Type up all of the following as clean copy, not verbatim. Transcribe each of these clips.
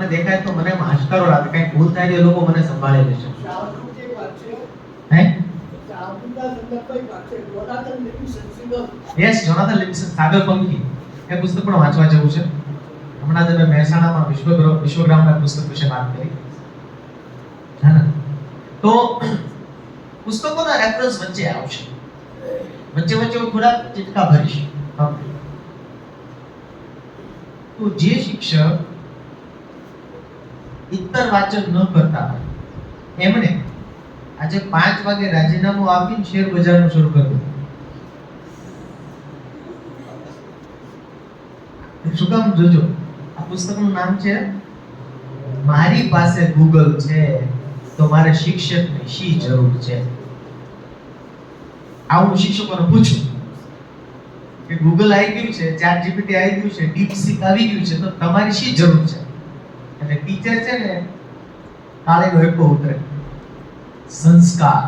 મને દેખાય તો મને હાશકારો લાગે, કઈ ભૂલ થાય તો એ લોકો મને સંભાળી લેશે. હે યસ, જોનાથન લિવિંગસ્ટન સાગરપંખી એ પુસ્તક પણ વાંચવા જેવું છે. હમણાં જ મેં મહેસાણામાં વિશ્વગ્રામના પુસ્તક વિશે વાત કરી. હા ને? તો પુસ્તકોના રેફરન્સ વચ્ચે આવશે, વચ્ચે હું થોડા ચિટકા ભરીશ. તો જે શિક્ષક ઇતર વાચન ન કરતા હોય એમણે આજે 5 વાગે રાજીનામું આપીને શેર બજારનું શરૂ કર્યું. શું કામ? જોજો, આ પુસ્તકનું નામ છે મારી પાસે ગૂગલ છે તો મારે શિક્ષકની શી જરૂર છે. આવું શિક્ષકોને પૂછું કે ગૂગલ આવી ગયું છે, ચેટ જીપીટી આવી ગયું છે, ડીપસીક આવી ગયું છે, તો તમારી શી જરૂર છે? એટલે ટીચર છે ને કાળેનો એકો ઉતરે, સંસ્કાર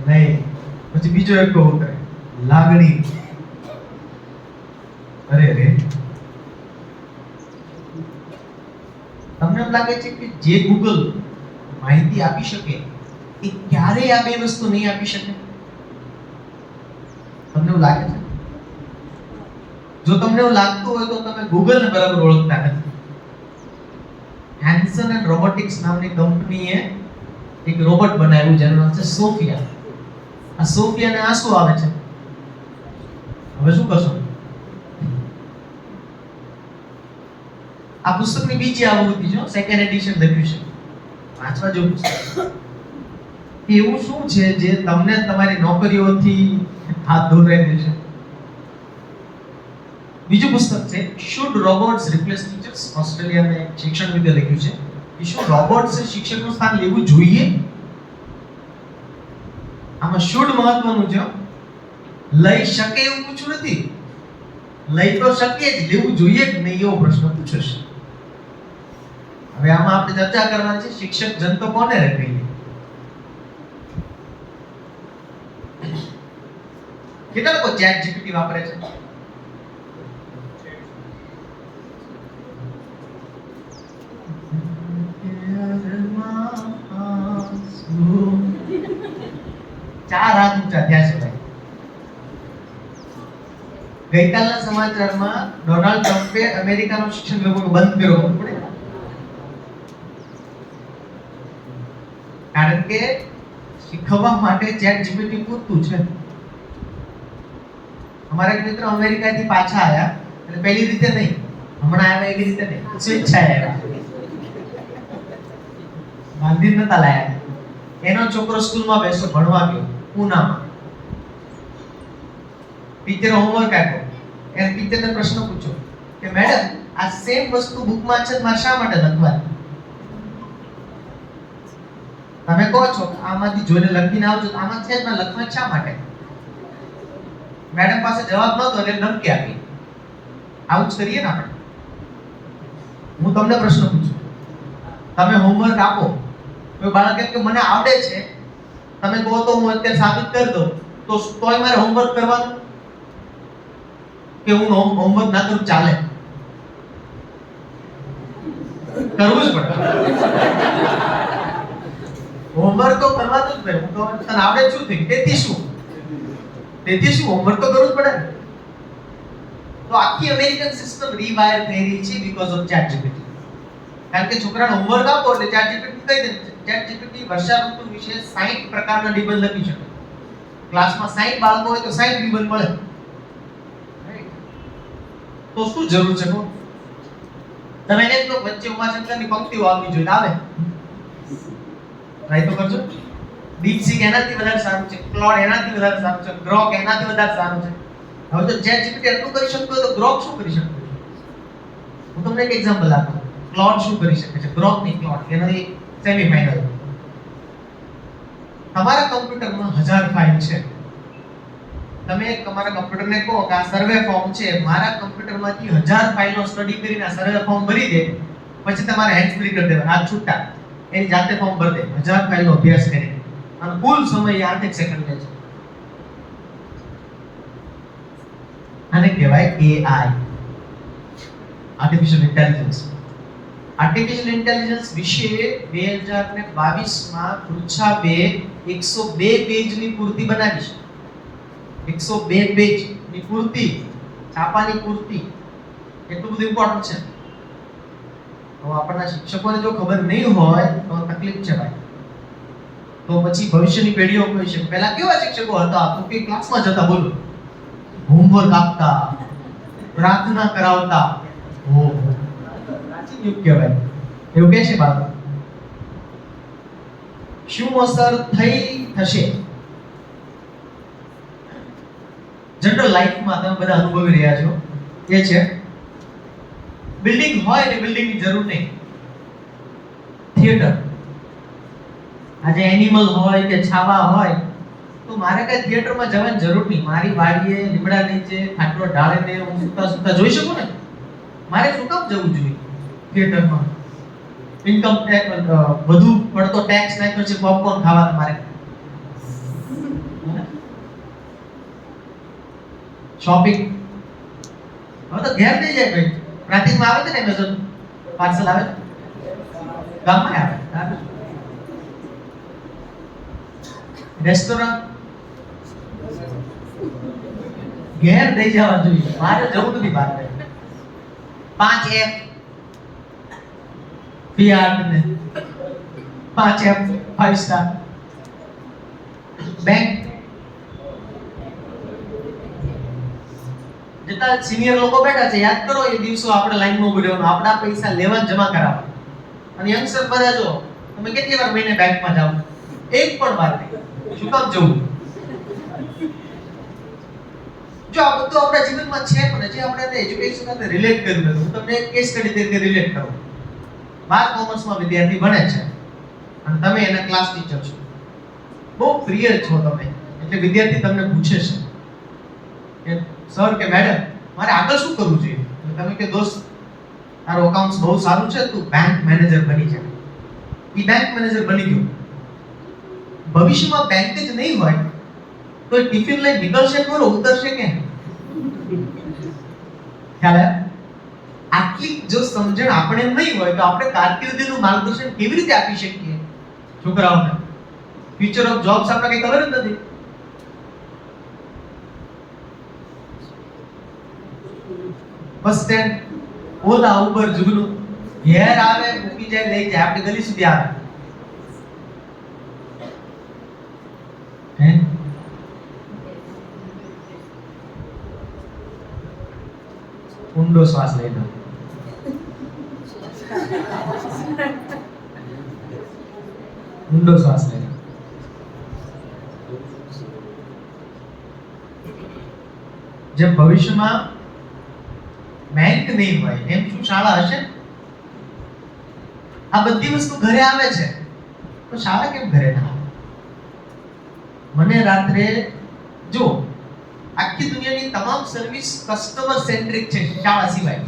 નહીં, પછી બીજો એકો ઉતરે, લાગણી. અરે રે, તમને એમ લાગે છે કે જે ગૂગલ માહિતી આપી શકે એ ક્યારેય આ બે વસ્તુ નહીં આપી શકે? તમને એવું લાગે છે? જો તમને એવું લાગતું હોય તો તમે ગૂગલને બરાબર ઓળખતા નથી. હેન્સન એન્ડ રોબોટિક્સ નામની કંપનીએ એક રોબોટ બનાવ્યું જેનું નામ છે સોફિયા. આ સોફિયાને આંસુ આવે છે. હવે શું કરશો? આ પુસ્તકની બીજી આવૃત્તિ છે, સેકન્ડ એડિશન લખ્યું છે, વાંચવા જેવું પુસ્તક. એવું શું છે જે તમને તમારી નોકરીઓથી હાથ દૂર રહી દેશે? બીજું પુસ્તક છે શુડ રોબોટ્સ રિપ્લેસ ટીચર્સ, ઓસ્ટ્રેલિયાના એક શિક્ષણવિદે લખ્યું છે કે શું રોબોટ્સે શિક્ષકનું સ્થાન લેવું જોઈએ? આમાં શુડ મહત્વનું છે, લઈ શકે એવું પૂછું નથી. લઈ તો શકે જ, લેવું જોઈએ કે નહીં એવો પ્રશ્ન પૂછ્યો છે. હવે આમાં આપણે ચર્ચા કરવાની છે શિક્ષક જનતો કોને કહીએ. કેટલા લોકો ચેટ જીપીટી વાપરે છે? ચાર હાથ ઊંચા થયા છે ભાઈ. ગઈકાલના સમાચારમાં ડોનાલ્ડ ટ્રમ્પે અમેરિકાનો શિક્ષણ વિભાગ બંધ કર્યો પડે, કારણ કે શીખવવા માટે ચેટ જીપીટી પૂરતું છે. અમારા એક મિત્ર અમેરિકાથી પાછા આવ્યા, એટલે પહેલી રીતે નહીં, હમણાં આવ્યા એવી રીતે નહીં, સ્વેચ્છાએ આવ્યા. ગાંધી નતા લાયા. એનો છોકરો સ્કૂલમાં બેસો ભણવા ગયો પૂનામાં. ટીચર હોમવર્ક આપ્યો, એને ટીચરને પ્રશ્ન પૂછ્યો કે મેડમ આ સેમ વસ્તુ બુકમાં છે, મારે શા માટે લખવાની? તમે કહો છો આમાંથી જોઈને લખીને આવજો, આમાં છે જ ના, લખવા શા માટે? મેડમ પાસે જવાબ નહોતો એટલે ધમકી આપી. આવું જ કરીએ ને આપણે. હું તમને પ્રશ્ન પૂછું, તમે હોમવર્ક આપો, કોઈ બાળક એમ કે મને આવડે છે, તમે કહો તો હું અત્યારે સાબિત કરી દઉં, તો તોય મારે હોમવર્ક કરવાનું કે હું હોમવર્ક ના કરું ચાલે? કરવું જ પડે. હોમવર્ક તો કરવાનું જ ભાઈ. હું કહું તને આવડે શું થઈ, તેથી શું હોમવર્ક તો કરવું જ પડે. તો આખી અમેરિકન સિસ્ટમ રીવાયર થઈ રહી છે બીકોઝ ઓફ ચેટ જીપીટી. કારણ કે છોકરાને હોમવર્ક આપો એટલે ચેટ જીપીટી કહી દે. ચેટ જીપીટી વર્ષા ઋતુ વિશે 60 પ્રકારના નિબંધ લખી શકે. ક્લાસમાં 60 બાળકો હોય તો 60 નિબંધ મળે. તો શું જરૂર છે? તમે એને તો વચ્ચે ઉમાશંકરની પંક્તિઓ આવવી જોઈએ, આવે? ટ્રાય તો કરજો. ડીપસીક એનાથી વધારે સારું છે, ક્લોડ એનાથી વધારે સારું છે, ગ્રોક એનાથી વધારે સારું છે. હવે તો ચેટ જીપીટી એટલું કરી શકતો હોય તો ગ્રોક શું કરી શકતો? હું તમને એક એક્ઝામ્પલ આપું. ક્લોડ શું કરી શકે છે? ગ્રોક નહીં, ક્લોડ. એનાથી સેમીફાઇનલ. તમારા કમ્પ્યુટરમાં 1000 ફાઇલ છે. તમે તમારા કમ્પ્યુટરને કહો કે આ સર્વે ફોર્મ છે, મારા કમ્પ્યુટરમાંથી 1000 ફાઇલનો સ્ટડી કરીને આ સર્વે ફોર્મ ભરી દે, પછી તમારે હેન્ડ ફ્રી કરી દેવાના, આ છૂટા એની જાતે ફોર્મ ભરી દે. 1000 ફાઇલનો અભ્યાસ કરીને અને કુલ સમય 8 સેકન્ડ લે છે. આને કહેવાય AI, artificial intelligence. Artificial intelligence વિશે 2022 માં પૃચ્છાબે 102 પેજની પૂર્તિ બનાવી છે. 102 પેજની પૂર્તિ, છાપાની પૂર્તિ. એટલું બધું ઇમ્પોર્ટન્ટ છે. તો આપણા શિક્ષકોને જો ખબર નહીં હોય તો તકલીફ છે ભાઈ. તો પછી ભવિષ્યની પેઢીઓ કહી છે પહેલા કેવા શિક્ષકો હતા તો કે ક્લાસમાં જતા બોલો હોમવર્ક આપતા, પ્રાર્થના કરાવતા. પ્રાચીન યુગ કહેવાય એવું કહે છે બાળકો. શું અસર થશે જનરલ લાઈફમાં તમે બધા અનુભવી રહ્યા છો એ છે બિલ્ડિંગ હોય ને બિલ્ડિંગની જરૂર નહીં. થિયેટર આજે એનિમલ હોય કે છાવા હોય તો મારે કઈ થિયેટરમાં જવાની જરૂર નહીં. મારી વાડીએ લીમડા નીચે ખાટલો ઢાળીને હું સુતા સુતા જોઈ શકું ને. મારે શું કામ જવું જોઈએ થિયેટરમાં? ઇન્કમ ટેક્સ વધુ પડતો ટેક્સ નાખ્યો છે પોપકોર્ન ખાવા મારે. શોપિંગ હવે તો ઘેર થઈ જાય ભાઈ. પ્રાંતિકમાં આવે છે ને એમેઝોન પાર્સલ આવે, ગામમાં આવે. રેસ્ટોરન્ટ ઘેર દઈ જવા જોઈએ, મારે જવું નથી બહાર. 5F PR ને 5F 5 સ્ટાર બેંક. જેટલા સિનિયર લોકો બેઠા છે યાદ કરો એ દિવસો આપણે લાઈનમાં ઉભી રહેવાનું, આપણા પૈસા લેવા જમા કરાવવા. અને યંગસ્ટર બધા જો તમે કેટલી વાર મહિને બેંકમાં જાવ? એક પણ વાર નહીં. શું કામ જવું? જો આ બધું આપણા જીવનમાં છે પણ જે આપણે એજ્યુકેશન સાથે રિલેટ કર્યું છે. હું તમને એક કેસ સ્ટડી તરીકે રિલેટ કરું. 12 કોમર્સમાં વિદ્યાર્થી ભણે છે અને તમે એના ક્લાસ ટીચર છો. બહુ પ્રિય છો તમે, એટલે વિદ્યાર્થી તમને પૂછે છે કે સર કે મેડમ મારે આગળ શું કરવું જોઈએ? તમે કે દોસ્ત તારો અકાઉન્ટ્સ બહુ સારું છે, તું બેંક મેનેજર બની જા. ઈ બેંક મેનેજર બની ગયો. ભવિષ્યમાં બેંક જ નહીં હોય તો ટિફિન લઈ નીકળશે ખરો, ઉતરશે કે? ખ્યાલ આટલી જો સમજણ આપણે નહીં હોય તો આપણે કારકિર્દીનું માર્ગદર્શન કેવી રીતે આપી શકીએ છોકરાઓને? ફ્યુચર ઓફ જોબ્સ આપણે કઈ ખબર જ નથી. બસ સ્ટેન્ડ ઓલા ઉબર જુગનું ઘેર આવે, મૂકી જાય, લઈ જાય, આપણી ગલી સુધી આવે. ઊંડો શ્વાસ લઈ લો. ઊંડો શ્વાસ લઈ લો. જેમ ભવિષ્યમાં બેંક નહીં હોય એમ શું શાળા હશે? આ બધી વસ્તુ ઘરે આવે છે તો શાળા કેમ ઘરે ના આવે? મને રાત્રે જો આખી દુનિયાની તમામ સર્વિસ કસ્ટમર સેન્ટ્રિક છે શાળા સિવાય.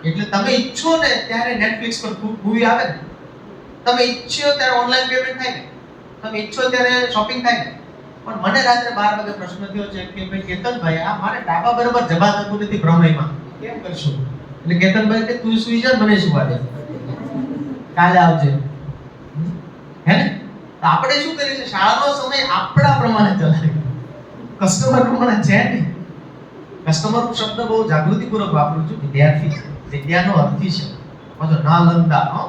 એટલે તમે ઈચ્છો ને ત્યારે નેટફ્લિક્સ પર મૂવી આવે ને, તમે ઈચ્છો ત્યારે ઓનલાઈન પેમેન્ટ થાય ને, તમે ઈચ્છો ત્યારે શોપિંગ થાય ને. પણ મને રાત્રે 12 વાગે પ્રશ્ન થયો છે કે ભાઈ કેતનભાઈ આ મારે ડાબા બરાબર જવા થતું નથી પ્રમેયમાં, કેમ કરશું? એટલે કેતનભાઈ કે તું સુઈ જા, મને સુવા દે, કાલે આવજે. હે ને? તો આપણે શું કરીએ છીએ? શાળાનો સમય આપણા પ્રમાણે ચલાવીએ, કસ્ટમર પ્રમાણે છે નહીં. કસ્ટમર શબ્દ બહુ જાગૃતિપૂર્વક વાપરું છું. વિદ્યાર્થી વિદ્યાનો અર્થી છે પાછો નાલંદા,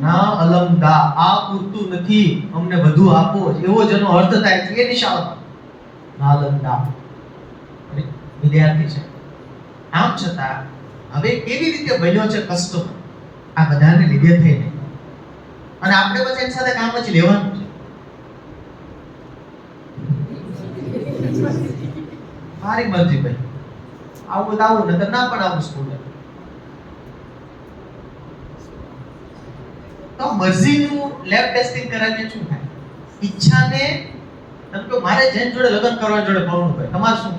ના અલંદા, આ પૂરતું નથી, અમને વધુ આપો, એવો જેનો અર્થ થાય છે એ નિશાળમાં નાલંદા વિદ્યાર્થી છે. આમ છતાં હવે કેવી રીતે બન્યો છે કસ્ટમર? આ બધાને લીધે થઈને. અને આપણે પછી એની સાથે કામ જ લેવાનું છે. મારી મરજી ભાઈ, આવું તો આવું, નતર ના પણ આવું સ્કૂલે. તો મરજીનું લેબ ટેસ્ટિંગ કરાવીને શું થાય? ઈચ્છાને તમે કહો મારે જેન જોડે લગ્ન કરવા જોડે ભણવું ભાઈ, તમારે શું?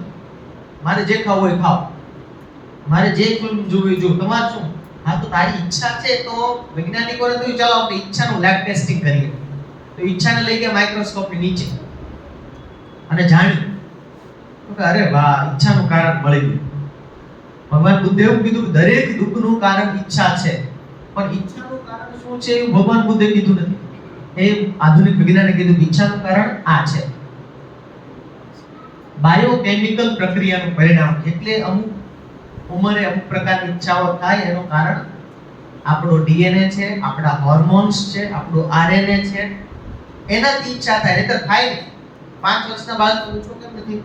મારે જે ખાવું હોય ખાવ, મારે જે ફિલ્મ જોવી જો, તમારે શું? હા તો તારી ઈચ્છા છે તો વૈજ્ઞાનિકોને તો ચાલો આપણે ઈચ્છાનું લેબ ટેસ્ટિંગ કરીએ. તો ઈચ્છાને લઈ ગયા માઇક્રોસ્કોપની નીચે અને જાણ્યું તો કે અરે વાહ, ઈચ્છાનું કારણ મળી ગયું. ભગવાન બુદ્ધે એવું કીધું કે દરેક દુઃખનું કારણ ઈચ્છા છે, પણ ઈચ્છાનું કારણ શું છે એવું ભગવાન બુદ્ધે કીધું નથી. એ આધુનિક વિજ્ઞાને કીધું કે ઈચ્છાનું કારણ આ છે, બાયોકેમિકલ પ્રક્રિયાનું પરિણામ. એટલે અમુક ઉંમરે અમુક પ્રકારની ઈચ્છાઓ થાય એનું કારણ આપણો ડીએનએ છે, આપણા હોર્મોન્સ છે, આપણું આરએનએ છે, એનાથી ઈચ્છા થાય. એટલે થાય નહીં. 5 વર્ષના બાળક ઊંચો કેમ નથી?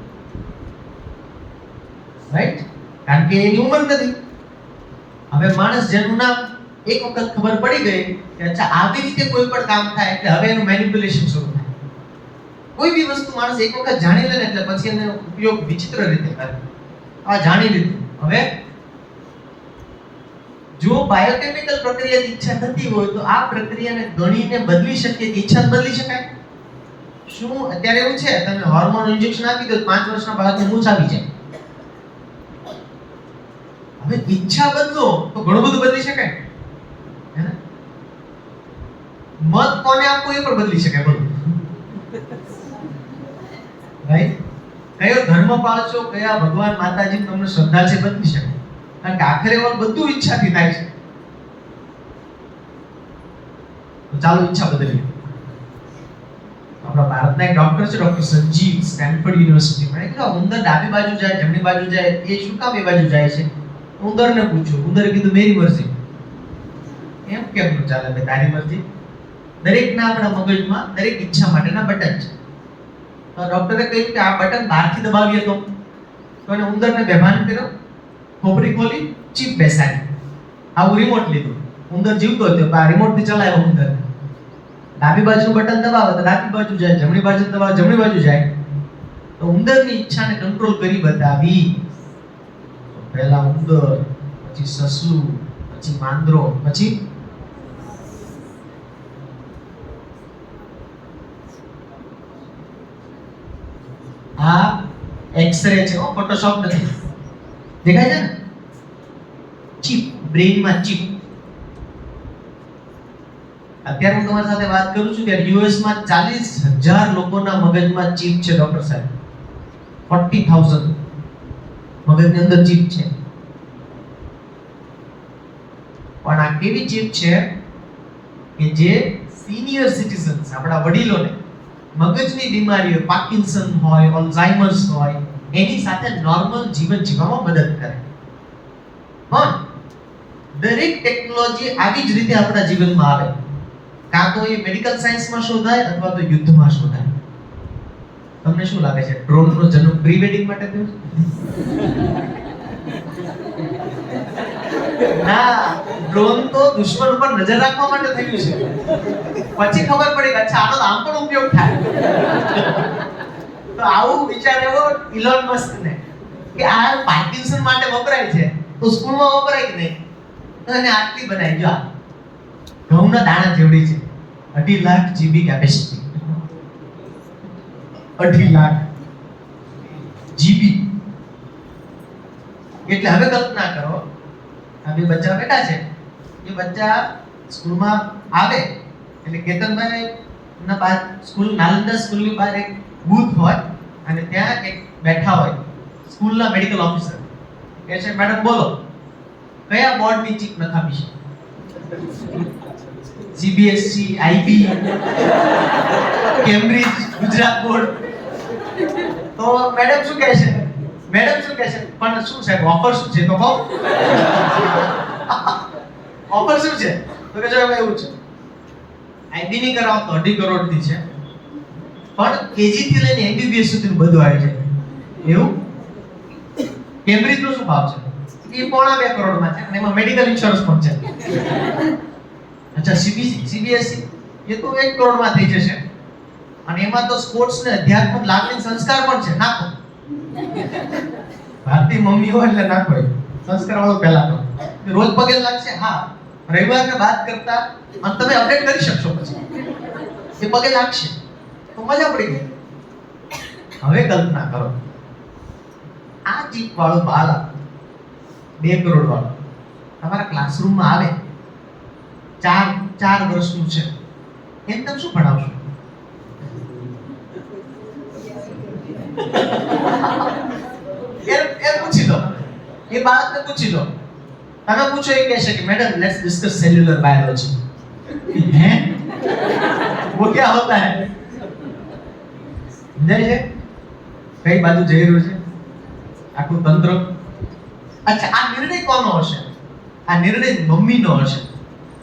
રાઈટ? કારણ કે એની ઉંમર નથી. હવે માણસ જેનું નામ એક વખત ખબર પડી ગઈ કે અચ્છા આવી રીતે કોઈ પણ કામ થાય એટલે હવે એનું મેનિપ્યુલેશન શરૂ થાય. કોઈ બી વસ્તુ માણસ એક વખત જાણી લે ને એટલે પછી એનો ઉપયોગ વિચિત્ર રીતે કરે. આ જાણી લીધું. હવે જો બાયોકેમિકલ પ્રક્રિયાની ઈચ્છા થતી હોય તો આ પ્રક્રિયાને ગણીને બદલી શકીએ કે ઈચ્છા બદલી શકાય? શું અત્યારે એવું છે તમે હોર્મોન ઇન્જેક્શન આપી દો 5 વર્ષના બાળકને મૂંછ આવી જાય. હવે ઈચ્છા બદલો તો ઘણું બધું બદલી શકાય. હે ને? મત કોને આપવો એ પણ બદલી શકાય. બોલો. રાઈટ? કયો ધર્મ પાળશો, કયા ભગવાન માતાજી તમને શ્રદ્ધા છે બદલી શકે. કારણ કે આખરે બધું ઈચ્છાથી થાય છે. તો ચાલો ઈચ્છા બદલીએ. આપણા ભારતના એક ડોક્ટર છે, ડોક્ટર સંજીવ, સ્ટેનફોર્ડ યુનિવર્સિટીમાં. એ કીધું ઉંદર ડાબી બાજુ જાય, જમણી બાજુ જાય, એ શું કામ એ બાજુ જાય છે? ઉંદરને પૂછ્યું. ઉંદરે કીધું મેરી મરજી. એમ કેમ ન ચાલે ભાઈ? તારી મરજી. દરેકના આપણા મગજમાં દરેક ઈચ્છા માટેના બટન છે. તો ડોક્ટરે કહ્યું કે આ બટન બહારથી દબાવીએ તો એને ઉંદરને બેભાન કર્યો, ખોપરી ખોલી, ચીપ બેસાડી, આવું રિમોટ લીધું. ઉંદર જીવતો હતો, આ રિમોટથી ચલાવ્યો ઉંદર. ડાબી બાજુનું બટન દબાવો તો ડાબી બાજુ જાય, જમણી બાજુ દબાવો જમણી બાજુ જાય. તો ઉંદરની ઈચ્છાને કંટ્રોલ કરી બતાવી. પહેલા ઉંદર, પછી સસલું, પછી માંદરો, પછી આ એક્સ-રે છે, ફોટોશોપ નથી. દેખાય છે ને? ચિપ, બ્રેઇનમાં ચિપ. અત્યારે હું તમારી સાથે વાત કરું છું ત્યારે યુએસ માં 40,000 લોકોના મગજમાં ચિપ છે. ડોક્ટર સાહેબ, 40,000 મગજની અંદર ચિપ છે. પણ આ કેવી ચિપ છે કે જે સિનિયર સિટીઝન્સ, આપણા વડીલોને મગજની બીમારીઓ, પાર્કિન્સન હોય, અલ્ઝાઇમર્સ હોય, એની સાથે નોર્મલ જીવન જીવવામાં મદદ કરે. પણ દરેક ટેકનોલોજી આવી જ રીતે આપણા જીવનમાં આવે. કાં તો એ મેડિકલ સાયન્સમાં શોધાય અથવા તો યુદ્ધમાં શોધાય. તમને શું લાગે છે ડ્રોનનો જન્મ પ્રી વેડિંગ માટે થયો? ના, ડ્રોન તો દુશ્મન ઉપર નજર રાખવા માટે થયું છે. પછી ખબર પડી કે અચ્છા આનો આમ પણ ઉપયોગ થાય. તો આવું વિચારેલો ઇલોન મસ્ક ને કે આ પાર્કિન્સન માટે વપરાય છે તો સ્કૂલમાં વપરાય કે નહીં, તો એને આટલી બનાવી. જો ઘઉંના દાણા જેવડી છે, 2.5 lakh GB capacity. 2.5 lakh GB. એટલે હવે કલ્પના કરો, આ બે બચ્ચા બેઠા છે, એ બચ્ચા સ્કૂલમાં આવે એટલે કેતનભાઈ ના બહાર સ્કૂલ, નાલંદા સ્કૂલની બહાર એક બૂથ હોય અને ત્યાં એક બેઠા હોય સ્કૂલના મેડિકલ ઓફિસર. કહે છે મેડમ બોલો કયા બોર્ડની ચીપ નખાવી છે? CBSE, IB, Cambridge, Gujarat board. તો મેડમ શું કહે છે? મેડમ શું કહે છે? પણ શું સાહેબ ઓફર શું છે? તો કહો ઓફર શું છે? તો કે જો એવું છે, આઈબી ની કરાવો તો 2.5 કરોડ ની છે, પણ કેજી થી લઈને એમબીબીએસ સુધીનું બધું આવી જાય. એવું? કેમ્બ્રિજ નો શું ભાવ છે? એ 1.5 કરોડમાં છે અને એમાં મેડિકલ ઇન્સ્યોરન્સ પણ છે. અચ્છા સીબીએસઈ એ તો 1 કરોડમાં થઈ જશે અને એમાં તો સ્પોર્ટ્સ ને અધ્યાત્મ, લાગણી, સંસ્કાર પણ છે. નાખો. ભારતીય મમ્મી હોય એટલે નાખો. સંસ્કાર વાળો પહેલા તો રોજ પગે લાગશે. હા, રવિવારને બાદ કરતા અને તમે અપડેટ કરી શકશો પછી એ પગે લાગશે તો મજા પડી ગઈ. હવે કલ્પના કરો આ ચીપ વાળું બાળક 2 કરોડ વાળું તમારા ક્લાસરૂમમાં આવે, 4 વર્ષનું છે, એમ તમે શું ભણાવશો? એ બાળકને પૂછી લો, તમે પૂછો એ કહેશે કે મેડમ લેट्स डिस्कस सेल्युलर बायोलॉजी। हैं वो क्या होता है? સમજાય છે કઈ બાજુ જઈ રહ્યું છે આખું તંત્ર? અચ્છા, આ નિર્ણય કોનો હશે? આ નિર્ણય મમ્મીનો હશે।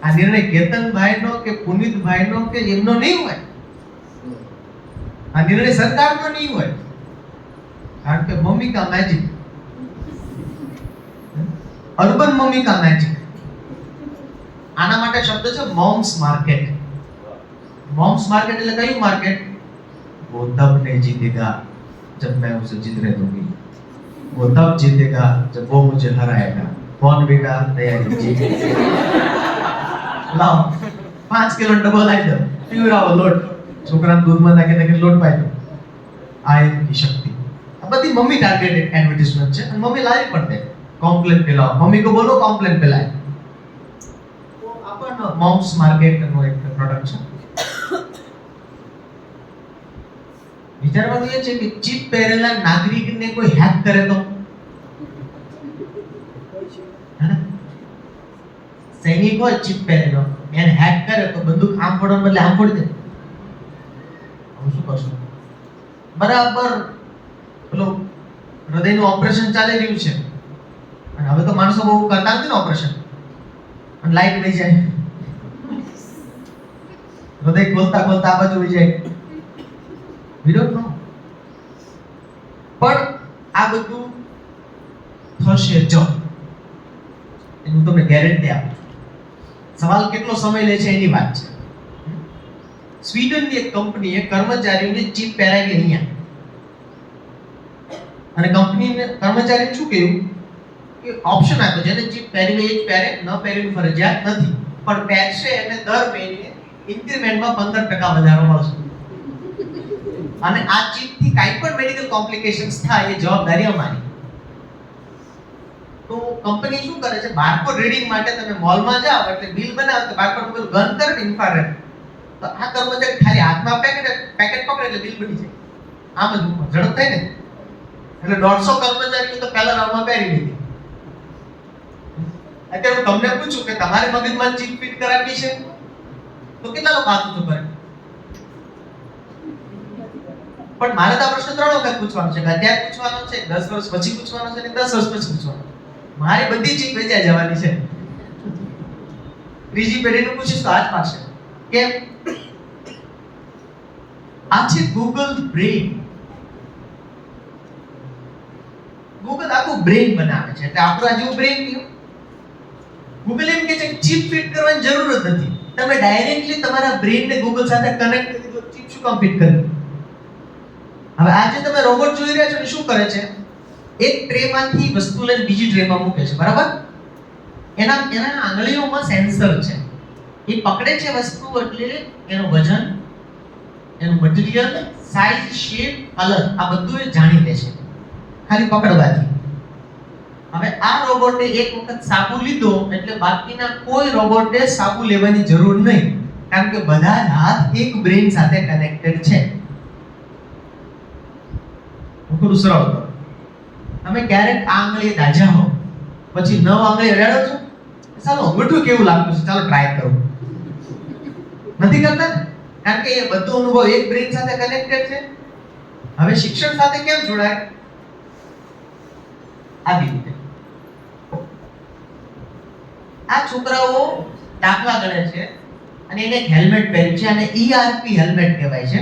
આ નિર્ણય કેતનભાઈનો કે પુનિતભાઈનો કે એમનો નહીં હોય। આ નિર્ણય સરકારનો નહીં હોય, કારણ કે મમ્મી કા મેજિક, અર્બન મમ્મી કા મેજિક। આના માટે શબ્દ છે મોમ્સ માર્કેટ। મોમ્સ માર્કેટ એટલે કયું માર્કેટ? वो तब नहीं जीतेगा जब मैं उसे जीतने दूंगी, वो तब जीतेगा जब वो मुझे हराएगा। कौन बेटा तैयारी जी? लाओ 5 किलो डबल आई दो, पीवराओ लोट, છોકરાને દૂધમાં નાખીને લોટ પાઈ દો। આ એની શક્તિ। આ બધી મમ્મી ટાર્ગેટેડ એડવર્ટાઇઝમેન્ટ છે અને મમ્મી લાવી પણ દે, કોમ્પ્લેન પેલાઓ, મમ્મી કો બોલો કોમ્પ્લેન પેલાય। તો આ પણ મોમ્સ માર્કેટનો એક પ્રોડક્ટ છે। વિચારવાનું એ છે કે ચીપ પહેરેલા નાગરિકને કોઈ હેક કરે તો? સૈનિક હોય ચીપ પહેરેલો, એને હેક કરે તો બંદૂક આમ ફોડવા બદલે આમ ફોડી દે। હું શું કરશું? બરાબર પેલો હૃદયનું ઓપરેશન ચાલી રહ્યું છે અને હવે તો માણસો બહુ કરતા નથી ને ઓપરેશન, અને લાઈટ વહી જાય, હૃદય ખોલતા ખોલતા આ બાજુ વહી જાય। વિરોધ નો પણ આ બધું થશે જ, એનું તમને ગેરંટી આપું છું। સવાલ કેટલો સમય લે છે એની વાત છે। સ્વીડનની એક કંપનીએ કર્મચારીઓને ચીપ પહેરાવી અહીંયા, અને કંપનીને કર્મચારીને શું કહ્યું કે ઓપ્શન આપ્યો, જેને ચીપ પહેરવી એ જ પહેરે, ન પહેરવી ફરજિયાત નથી, પણ પહેરશે એને દર મહિને ઇન્ક્રીમેન્ટમાં 15% વધારો મળશે। અને આ ચીપથી કાંઈ પણ મેડિકલ કોમ્પ્લિકેશન્સ થાય એ જવાબદારી અમારી। તો કંપની શું કરે છે, બારકોડ રીડિંગ માટે તમે મોલમાં જાઓ એટલે બિલ બનાવો તો બારકોડ પર ગન કરે ને ઇન્ફ્રારેડ, તો આ કર્મચારી ખાલી હાથમાં પેકેટ પકડે એટલે બિલ બની જાય। આમ જ ઝડપ થાય ને, એટલે 150 કર્મચારીઓ તો પહેલા રાઉન્ડમાં પહેરી લીધી। અત્યારે હું તમને પૂછું કે તમારે મગજમાં ચીપ ફિટ કરાવવી છે તો કેટલા લોકો હાથ ઊંચો કરે? પણ મારે તો આ પ્રશ્ન 3 વખત પૂછવાનો છે, અત્યારે પૂછવાનો છે, 10 વર્ષ પછી પૂછવાનો છે, અને 10 વર્ષ પછી પૂછવાનો। મારી બધી ચીપ વેચાઈ જવાની છે। ત્રીજી પેઢીનું પૂછીશ તો આજ પાસે કેમ? આ છે ગૂગલ બ્રેન। ગૂગલ આખું બ્રેન બનાવે છે, એટલે આપણું આ જેવું બ્રેન કયો? ગૂગલ એમ કે છે કે ચીપ ફિટ કરવાની જરૂર જ નથી, તમે ડાયરેક્ટલી તમારા બ્રેનને ગૂગલ સાથે કનેક્ટ કરી દો, ચીપ શું કામ ફિટ કરવી? હવે આજે તમે રોબોટ જોઈ રહ્યા છો ને, શું કરે છે? એક ટ્રેમાંથી વસ્તુ લઈને બીજી ટ્રેમાં મૂકે છે, બરાબર? એના આંગળીઓમાં સેન્સર છે, એ પકડે છે વસ્તુ એટલે એનું વજન, એનું મટીરીયલ, સાઈઝ, શેપ, કલર આ બધું એ જાણી લે છે ખાલી પકડવાથી। હવે આ રોબોટે એક વખત સાબુ લીધો એટલે બાકીના કોઈ રોબોટે સાબુ લેવાની જરૂર નહીં, કારણ કે બધા જ હાથ એક બ્રેન સાથે કનેક્ટેડ છે। હું સરળ કરો, તમે ક્યારેક આ આંગળીએ દાજા હો પછી 9 આંગળી અડાડો છો, ચાલો મીઠું કેવું લાગતું છે, ચાલો ટ્રાય કરો, નથી કરતા ને? કારણ કે એ બધો અનુભવ એક બ્રેન સાથે કનેક્ટેડ છે। હવે શિક્ષણ સાથે કેમ જોડાય? આવી રીતે આ છોકરાઓ દાખલા ગણે છે અને એને એક હેલ્મેટ પહેર્યું છે, અને ERP હેલ્મેટ કહેવાય છે।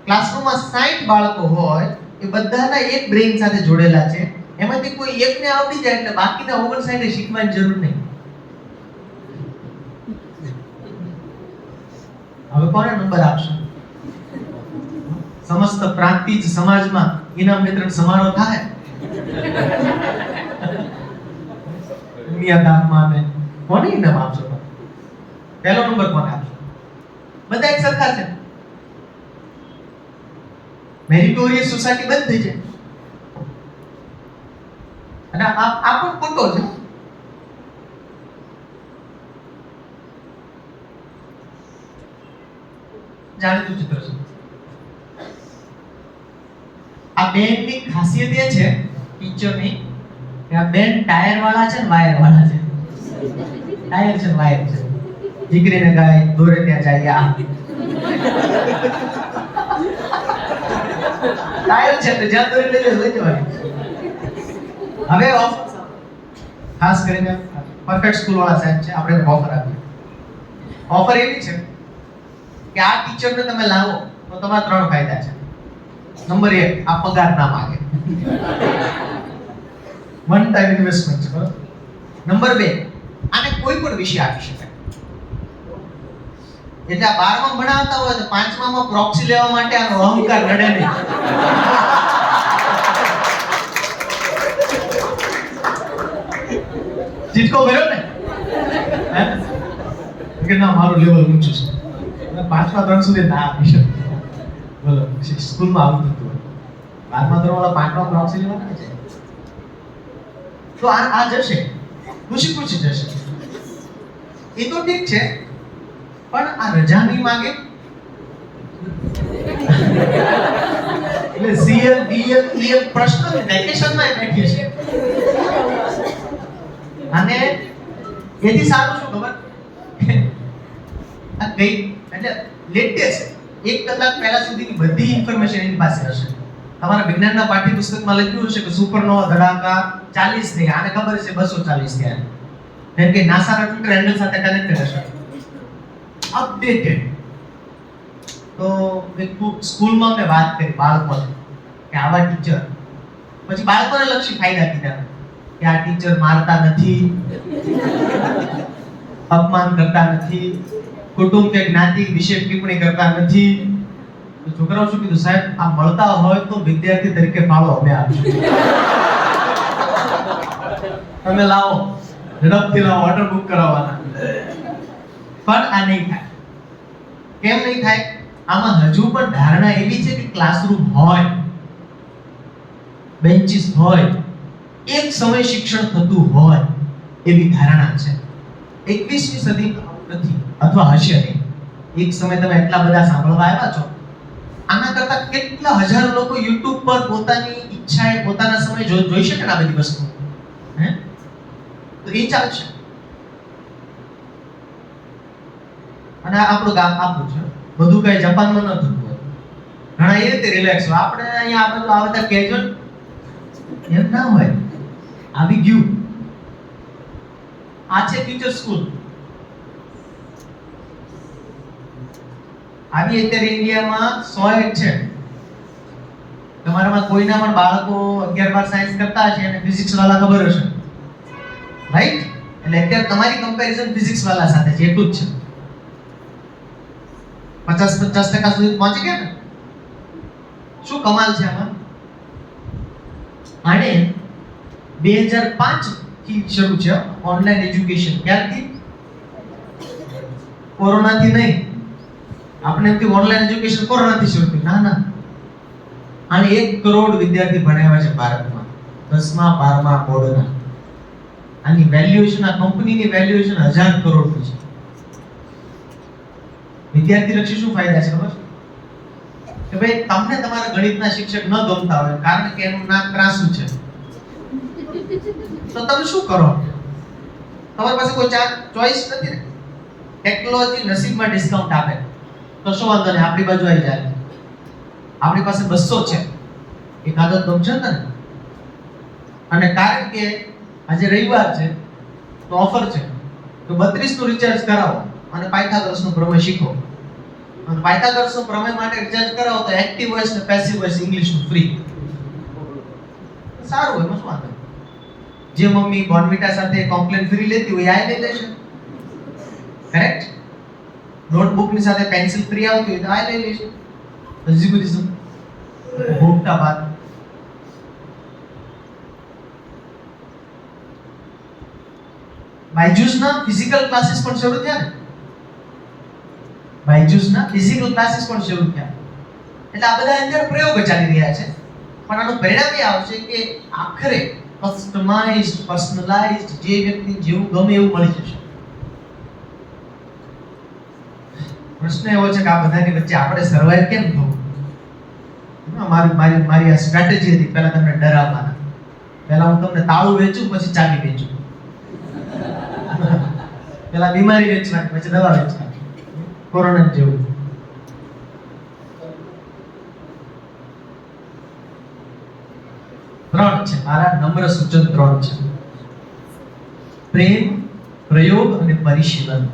ક્લાસરૂમમાં 60 બાળકો હોય, એ બધાના એક બ્રેન સાથે જોડેલા છે, એમાંથી કોઈ એકને આવડી જાય એટલે બાકીના 59 શીખવાની જરૂર નહીં। હવે કોને નંબર આપશો? સમસ્ત પ્રાંતિજ સમાજમાં ઇનામ વિતરણ સમારોહ થાય, દુનિયાદારમાં ને કોને ઇનામ આપશો? પહેલો નંબર કોને આપશો? બધા એક સરખા છે, મેરિટોરિયસ સોસાયટી બંધ થઈ જાય। અને આ પણ ખોટો છે। જાણીતું ચિત્ર છે। આ બેનની ખાસિયત એ છે ટીચરની કે કે આ બેન ટાયર વાળા છે ને વાયર વાળા છે? ટાયર છે વાયર છે. દીકરીને ગાય દોરે ત્યાં જાય આ ટાયર છે તો જ્યાં દોરી લઈ જવાની. હવે ખાસ કરીને પરફેક્ટ સ્કૂલ વાળા સાહેબ છે, આપણે ઓફર આપીએ. ઓફર એવી છે કે આ ટીચરને તમે લાવો તો તમારા 3 ફાયદા છે. નંબર 1, આ પગાર ના માંગે, વન ટાઈમ ઇન્વેસ્ટમેન્ટ છે, બરાબર. નંબર 2, આને કોઈ પણ વિષય આપી શકાય. એટલે આ 12માં ભણાવતા હોય તો 5માં પ્રોક્સી લેવા માટે આનો અહંકાર નડે નહીં. ચીટકો ભર્યો ને કે ના મારું લેવલ ઊંચું છે, 5માં ધોરણ સુધી ના આપી શકે. બોલો સ્કૂલમાં આવું થતું હોય, 12માં ધોરણ વાળા 5માં પ્રોક્સી લેવા ના જાય. તો આ જશે, ખુશી જશે. એ તો ઠીક છે, પણ આ રજા નહીં માંગે એટલે સીએલ બીએલ ઈએલ પ્રશ્ન વેકેશનમાં બેઠી છે. અને એથી સારું શું ખબર, આ ગઈ એટલે લેટેસ્ટ 1 કલાક પહેલા સુધીની બધી ઇન્ફોર્મેશન એની પાસે હશે. તમારા વિજ્ઞાનના પાઠ્યપુસ્તકમાં લખ્યું હશે કે સુપરનોવા ધડાકા 40 થયા, આને ખબર છે 240 થયા. જેમ કે નાસાના ટ્વિટર હેન્ડલ સાથે કનેક્ટેડ હશે, અપડેટેડ. તો એક સ્કૂલમાં મેં વાત કરી બાળકોને કે આવા ટીચર, પછી બાળકોને લક્ષી ફાયદા કીધા કે આ ટીચર મારતા નથી, અપમાન કરતા નથી, કુટુંબ કે જ્ઞાતિ વિશે ટિપ્પણી કરતા નથી. તો છોકરાઓ શું કીધું, સાહેબ આ મળતા હોય તો વિદ્યાર્થી તરીકે ફાળો અમે આપીશું. તમે લાવો, ઝડપથી લાવો, ઓર્ડર બુક કરાવવાના. પણ આ નહીં થાય. કેમ નહીં થાય? આમાં હજુ પણ ધારણા એવી છે કે ક્લાસરૂમ હોય, બેન્ચીસ હોય, એક સમય શિક્ષણ થતું હોય એવી ધારણા છે. 21મી સદી નથી અથવા હશે નહીં. એક સમય તમે એટલા બધા સાંભળવા આવ્યા છો, આના કરતા કેટલા હજાર લોકો YouTube પર પોતાની ઈચ્છાએ પોતાના સમય જોઈ શકે ને આ બધી વસ્તુ. હે તો એ ચાલશે. અને આપણું ગામ આપણું છે, બધું કઈ જાપાનમાં ન થતું હોય. ઘણા એ રીતે રિલેક્સ હોય, આપણે અહીંયા આ બધું આવતા કેજ્યુઅલ એમ ના હોય. આવી ગયું. આ છે ફ્યુચર સ્કૂલ. આવી અત્યારે ઇન્ડિયામાં 100 છે. તમારામાં કોઈના પણ બાળકો 11-12 સાયન્સ કરતા હશે અને ફિઝિક્સ વાળા ખબર હશે, રાઈટ? એટલે અત્યારે તમારી કમ્પેરિઝન ફિઝિક્સ વાળા સાથે છે, એટલું જ છે. 50% સુધી પહોંચી ગયા ને. શું કમાલ છે આમાં? આને 2005 થી શરૂ છે ઓનલાઈન એજ્યુકેશન. ક્યારથી? કોરોનાથી નહીં. આપણે એમથી ઓનલાઈન એજ્યુકેશન કોરોનાથી શરૂ થયું. ના ના, આને 1 કરોડ વિદ્યાર્થી ભણાવ્યા છે ભારતમાં, 10મા 12મા બોર્ડના. આની વેલ્યુએશન, આ કંપનીની વેલ્યુએશન 1000 કરોડની છે. વિદ્યાર્થી લક્ષી શું ફાયદા છે ખબર છે કે ભાઈ તમને તમારા ગણિતના શિક્ષક ન ગમતા હોય કારણ કે એનું નામ ત્રાસુ છે, તો તમે શું કરો? તમારી પાસે કોઈ ચોઈસ નથી ને. ટેકનોલોજી નસીબમાં ડિસ્કાઉન્ટ આપે તો શું વાંધો નહીં, આપણી બાજુ આવી જાય. આપણી પાસે 200 છે, એક આદત ગમશે ને. અને કારણ કે આજે રવિવાર છે તો ઓફર છે, તો 32 નું રિચાર્જ કરાવો અને પાયથાગોરસનો પ્રમેય શીખો. અને પાયથાગોરસનો પ્રમેય માટે રિચાર્જ કરાવો તો એક્ટિવ વોઇસ ને પેસિવ વોઇસ ઇંગ્લિશનું ફ્રી. સારું હોય, શું વાંધો? જે મમ્મી બોર્નવિટા સાથે કોમ્પ્લેન ફ્રી લેતી હોય આ લઈ લેશે, કરેક્ટ? નોટબુક ની સાથે પેન્સિલ ફ્રી આવતી હોય તો આ લઈ લેશે. એક્ઝિક્યુટિવ ભોગતા બાદ બાયજુસના ફિઝિકલ ક્લાસીસ પણ શરૂ થયા ને. બાયજુસના ફિઝિકલ ક્લાસીસ પણ શરૂ થયા. એટલે આ બધા અંદર પ્રયોગો ચાલી રહ્યા છે, પણ આનું પરિણામ એ આવશે કે આખરે કસ્ટમાઇઝ્ડ, પર્સનલાઇઝ્ડ, જે વ્યક્તિ જેવું ગમે એવું મળી જશે. પ્રશ્ન એવો છે કે આ બધાની વચ્ચે આપણે સર્વાઈવ કેમ થવું? મારી આ સ્ટ્રેટેજી હતી પહેલા તમને ડરાવવાના. પહેલા હું તમને તાળું વેચું, પછી ચાવી વેચું. પહેલા બીમારી વેચવાની, પછી દવા વેચવાની. કોરોના જેવું. ત્રણ છે મારા નમ્ર સૂચન, ત્રણ છે: પ્રેમ, પ્રયોગ અને પરિશીલન.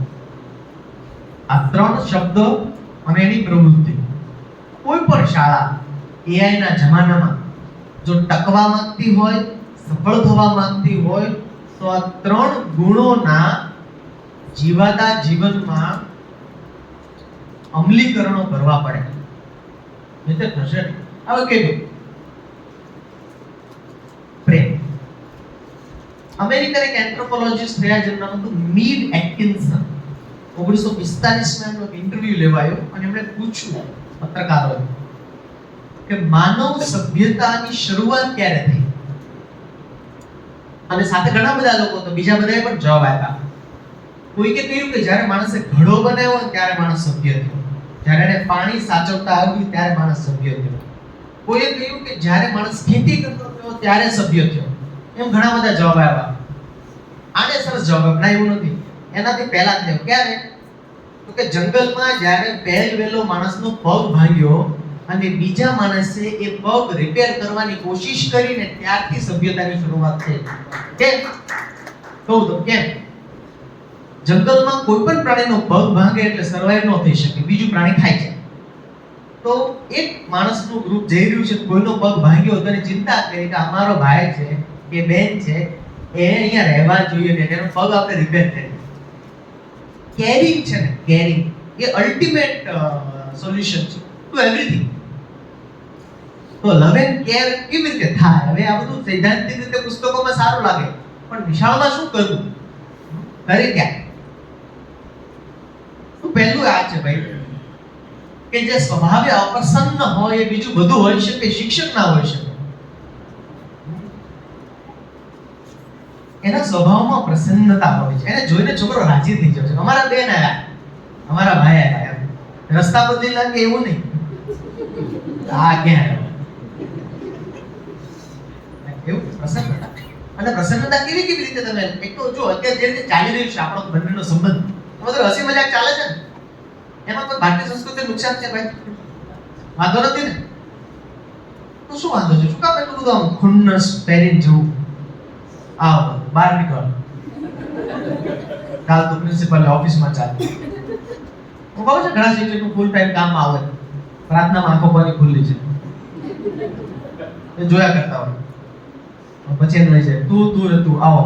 આ ત્રણ શબ્દો અને એની પ્રવૃત્તિ. કોઈ પણ શાળા AI ના જમાનામાં જો ટકવા માંગતી હોય, સફળ થવા માંગતી હોય, તો આ ત્રણ ગુણોના જીવાતા જીવનમાં અમલીકરણો કરવા પડે. એટલે થશે. હવે કહેજો પ્રેમ. અમેરિકન એક એન્થ્રોપોલોજીસ્ટ થયા જેનું નામ હતું મીડ એટકિન્સન. 1945 માં ઇન્ટરવ્યુ લેવાયો અને એમણે પૂછ્યું પત્રકારોને કે માનવ સભ્યતાની શરૂઆત ક્યારે થઈ? અને સાથે ઘણા બધા લોકો તો બીજા બધાએ પણ જવાબ આપ્યા. કોઈએ કહ્યું કે જ્યારે માણસે ઘડો બનાવ્યો ત્યારે માણસ સભ્ય થયો, જ્યારે એને પાણી સાચવતા આવ્યું ત્યારે માણસ સભ્ય થયો. કોઈએ કહ્યું કે જ્યારે માણસ ખેતી કરતો થયો ત્યારે સભ્ય થયો. એમ ઘણા બધા જવાબ આવ્યા. આને સરસ જવાબ ના એવું નથી, એનાથી પહેલા થયો. ક્યારે? તો કે જંગલમાં જ્યારે પહેલવેલો માણસનો પગ ભાંગ્યો અને બીજા માણસે એ પગ રિપેર કરવાની કોશિશ કરીને ત્યારથી સભ્યતાની શરૂઆત થઈ. કેમ? કહું તો કેમ? જંગલમાં કોઈ પણ પ્રાણીનો પગ ભાંગે એટલે સર્વાઈવ ન થઈ શકે, બીજું પ્રાણી ખાઈ જાય. તો એક માણસનું ગ્રુપ જઈ રહ્યું છે, કોઈનો પગ ભાંગ્યો તો એને ચિંતા કરી કે અમારો ભાઈ છે કે બેન છે, એ અહીંયા રહેવા જોઈએ ને એનો પગ આપણે રિપેર કરીએ. કેરિંગ છે ને, કેરિંગ એ અલ્ટિમેટ સોલ્યુશન છે ટુ એવરીથિંગ. તો લવ એન્ડ કેર કેવી રીતે થાય? હવે આ બધું સૈદ્ધાંતિક રીતે પુસ્તકોમાં સારું લાગે, પણ નિશાળમાં શું કરવું? કરે ક્યાં? તો પહેલું આ છે ભાઈ કે જે સ્વભાવે અપ્રસન્ન હોય એ બીજું બધું હોઈ શકે, શિક્ષક ના હોઈ શકે. એના સ્વભાવમાં પ્રસન્નતા હોય છે, એને જોઈને છોકરો રાજી થઈ જાય છે. અમારા બેન આવ્યા, અમારા ભાઈ આવ્યા, રસ્તા બદલી લાગે એવું નહીં. આ ક્યાં એવું પ્રસન્નતા. અને પ્રસન્નતા કેવી કેવી રીતે તમે એક તો જો અત્યારે જે રીતે ચાલી રહ્યું છે આપણો બંનેનો સંબંધ, એમાં તો હસી મજાક ચાલે છે ને, એમાં કોઈ ભારતીય સંસ્કૃતિ નુકસાન છે ભાઈ? વાંધો નથી ને? તો શું વાંધો છે? શું કામ એટલું બધું આમ ખુન્નસ પહેરીને જવું? આવો બહાર નીકળ, કાલ તો પ્રિન્સિપલ ઓફિસમાં ચાલે. હું કહું છું ઘણા શિક્ષકનું ફૂલ ટાઈમ કામમાં આવે, પ્રાર્થનામાં આંખો પાણી ખુલ્લી છે, એ જોયા કરતા હોય. પછી એમ લઈ જાય, તું ને તું આવો.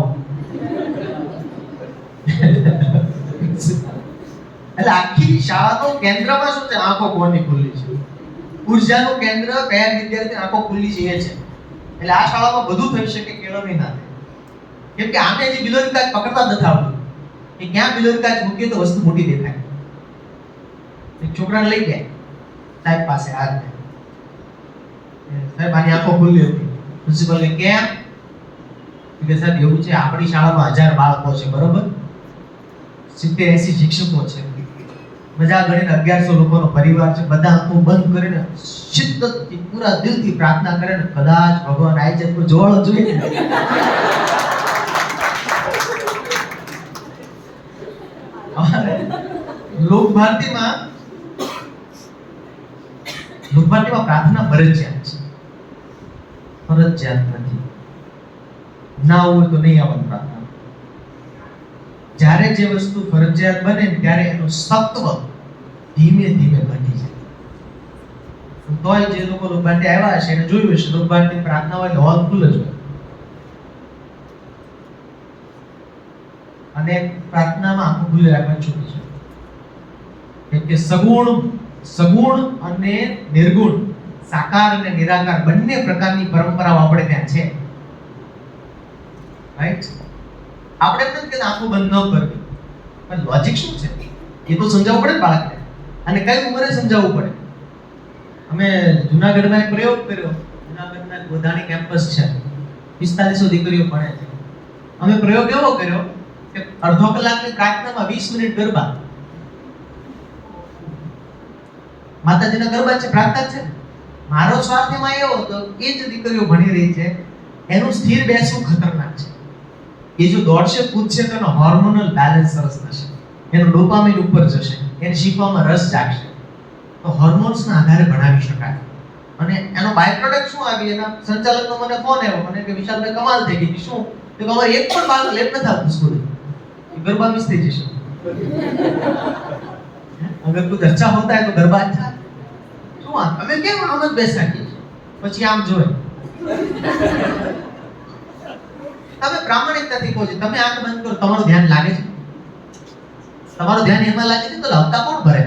એટલે આખી શાળાનો કેન્દ્રમાં શું છે? આંખો કોની ખુલ્લી છે. ઉર્જાનું કેન્દ્ર કયા વિદ્યાર્થી આંખો ખુલ્લી છે એ છે. એટલે આ શાળામાં બધું થઈ શકે, કેળવણી ના થાય. કેમ કે આને જે બિલોરી કાચ પકડતા નથી આવતું, કે ક્યાં બિલોરી કાચ મૂકીએ તો વસ્તુ મોટી દેખાય. એક છોકરાને લઈ ગયા સાહેબ પાસે, આ રીતે સાહેબ આની આંખો ખુલ્લી હતી. પ્રિન્સિપલ કે કેમ? કે સાહેબ એવું છે, આપણી શાળામાં 1000 બાળકો છે, બરોબર, 70-80 શિક્ષકો છે, મજા ગણીને 1100 લોકોનો પરિવાર છે. બધા આંખો બંધ કરીને શિદ્દતથી પૂરા દિલથી પ્રાર્થના કરે ને કદાચ ભગવાન આવી જાય તો જોવાળો જોઈએ ને. લોકભારતીમાં પ્રાર્થના ફરજિયાત છે, ફરજિયાત નથી. ના હોય તો નહીં આવવાનું પ્રાર્થના. જ્યારે જે વસ્તુ ફરજિયાત બને ત્યારે એનું સત્વ ધીમે ધીમે ઘટી જાય. તોય જે લોકો લોકભારતી આવ્યા છે એને જોયું હશે, લોકભારતી પ્રાર્થના હોય હોલ ફૂલ જ હોય. અને પ્રાર્થનામાં આંખો ખુલ્લી રાખવાની છૂટી છે. કેમ કે સગુણ અને નિર્ગુણ, સાકાર અને નિરાકાર બંને પ્રકારની પરંપરાઓ આપણે ત્યાં છે. રાઈટ? આપણે એમ નથી કે આંખો બંધ ન કરવી, પણ લોજિક શું છે એ તો સમજાવવું પડે ને બાળકને. અને કઈ ઉંમરે સમજાવવું પડે. અમે જુનાગઢમાં એક પ્રયોગ કર્યો. જુનાગઢના ગોધાણી કેમ્પસ છે, 4500 દીકરીઓ ભણે છે. અમે પ્રયોગ એવો કર્યો કે અડધો કલાકની પ્રાર્થનામાં 20 મિનિટ ગરબા. માતાજીના ગરબા છે, પ્રાર્થના છે. મારો સ્વાર્થ એમાં એવો હતો, એ જ દીકરીઓ ભણી રહી છે એનું સ્થિર બેસવું ખતરનાક છે. એ જો દોડશે કૂદશે તો એનો હોર્મોનલ બેલેન્સ સરસ થશે, એનું ડોપામાઇન ઉપર જશે, એને શીખવામાં રસ જાગશે. તો હોર્મોન્સના આધારે ભણાવી શકાય. અને એનો બાય પ્રોડક્ટ શું આવી? એના સંચાલકનો મને ફોન આવ્યો, મને કે વિશાલભાઈ કમાલ થઈ ગઈ. શું? તો અમારે એક પણ બાળક લેટ નથી આવતું સ્કૂલે, ગરબા મિસ થઈ જશે. અગર કોઈ ચર્ચા હોતા હે તો ગરબા अच्छा શું આ અમે કેમ આમ જ બેસા છીએ? પછી આમ જોય તમે પ્રામાણિકતાથી કહો છો, તમે આંખ બંધ કરો, તમારું ધ્યાન લાગે છે? તમારું ધ્યાન એમાં લાગે છે તો હપ્તા કોણ ભરે?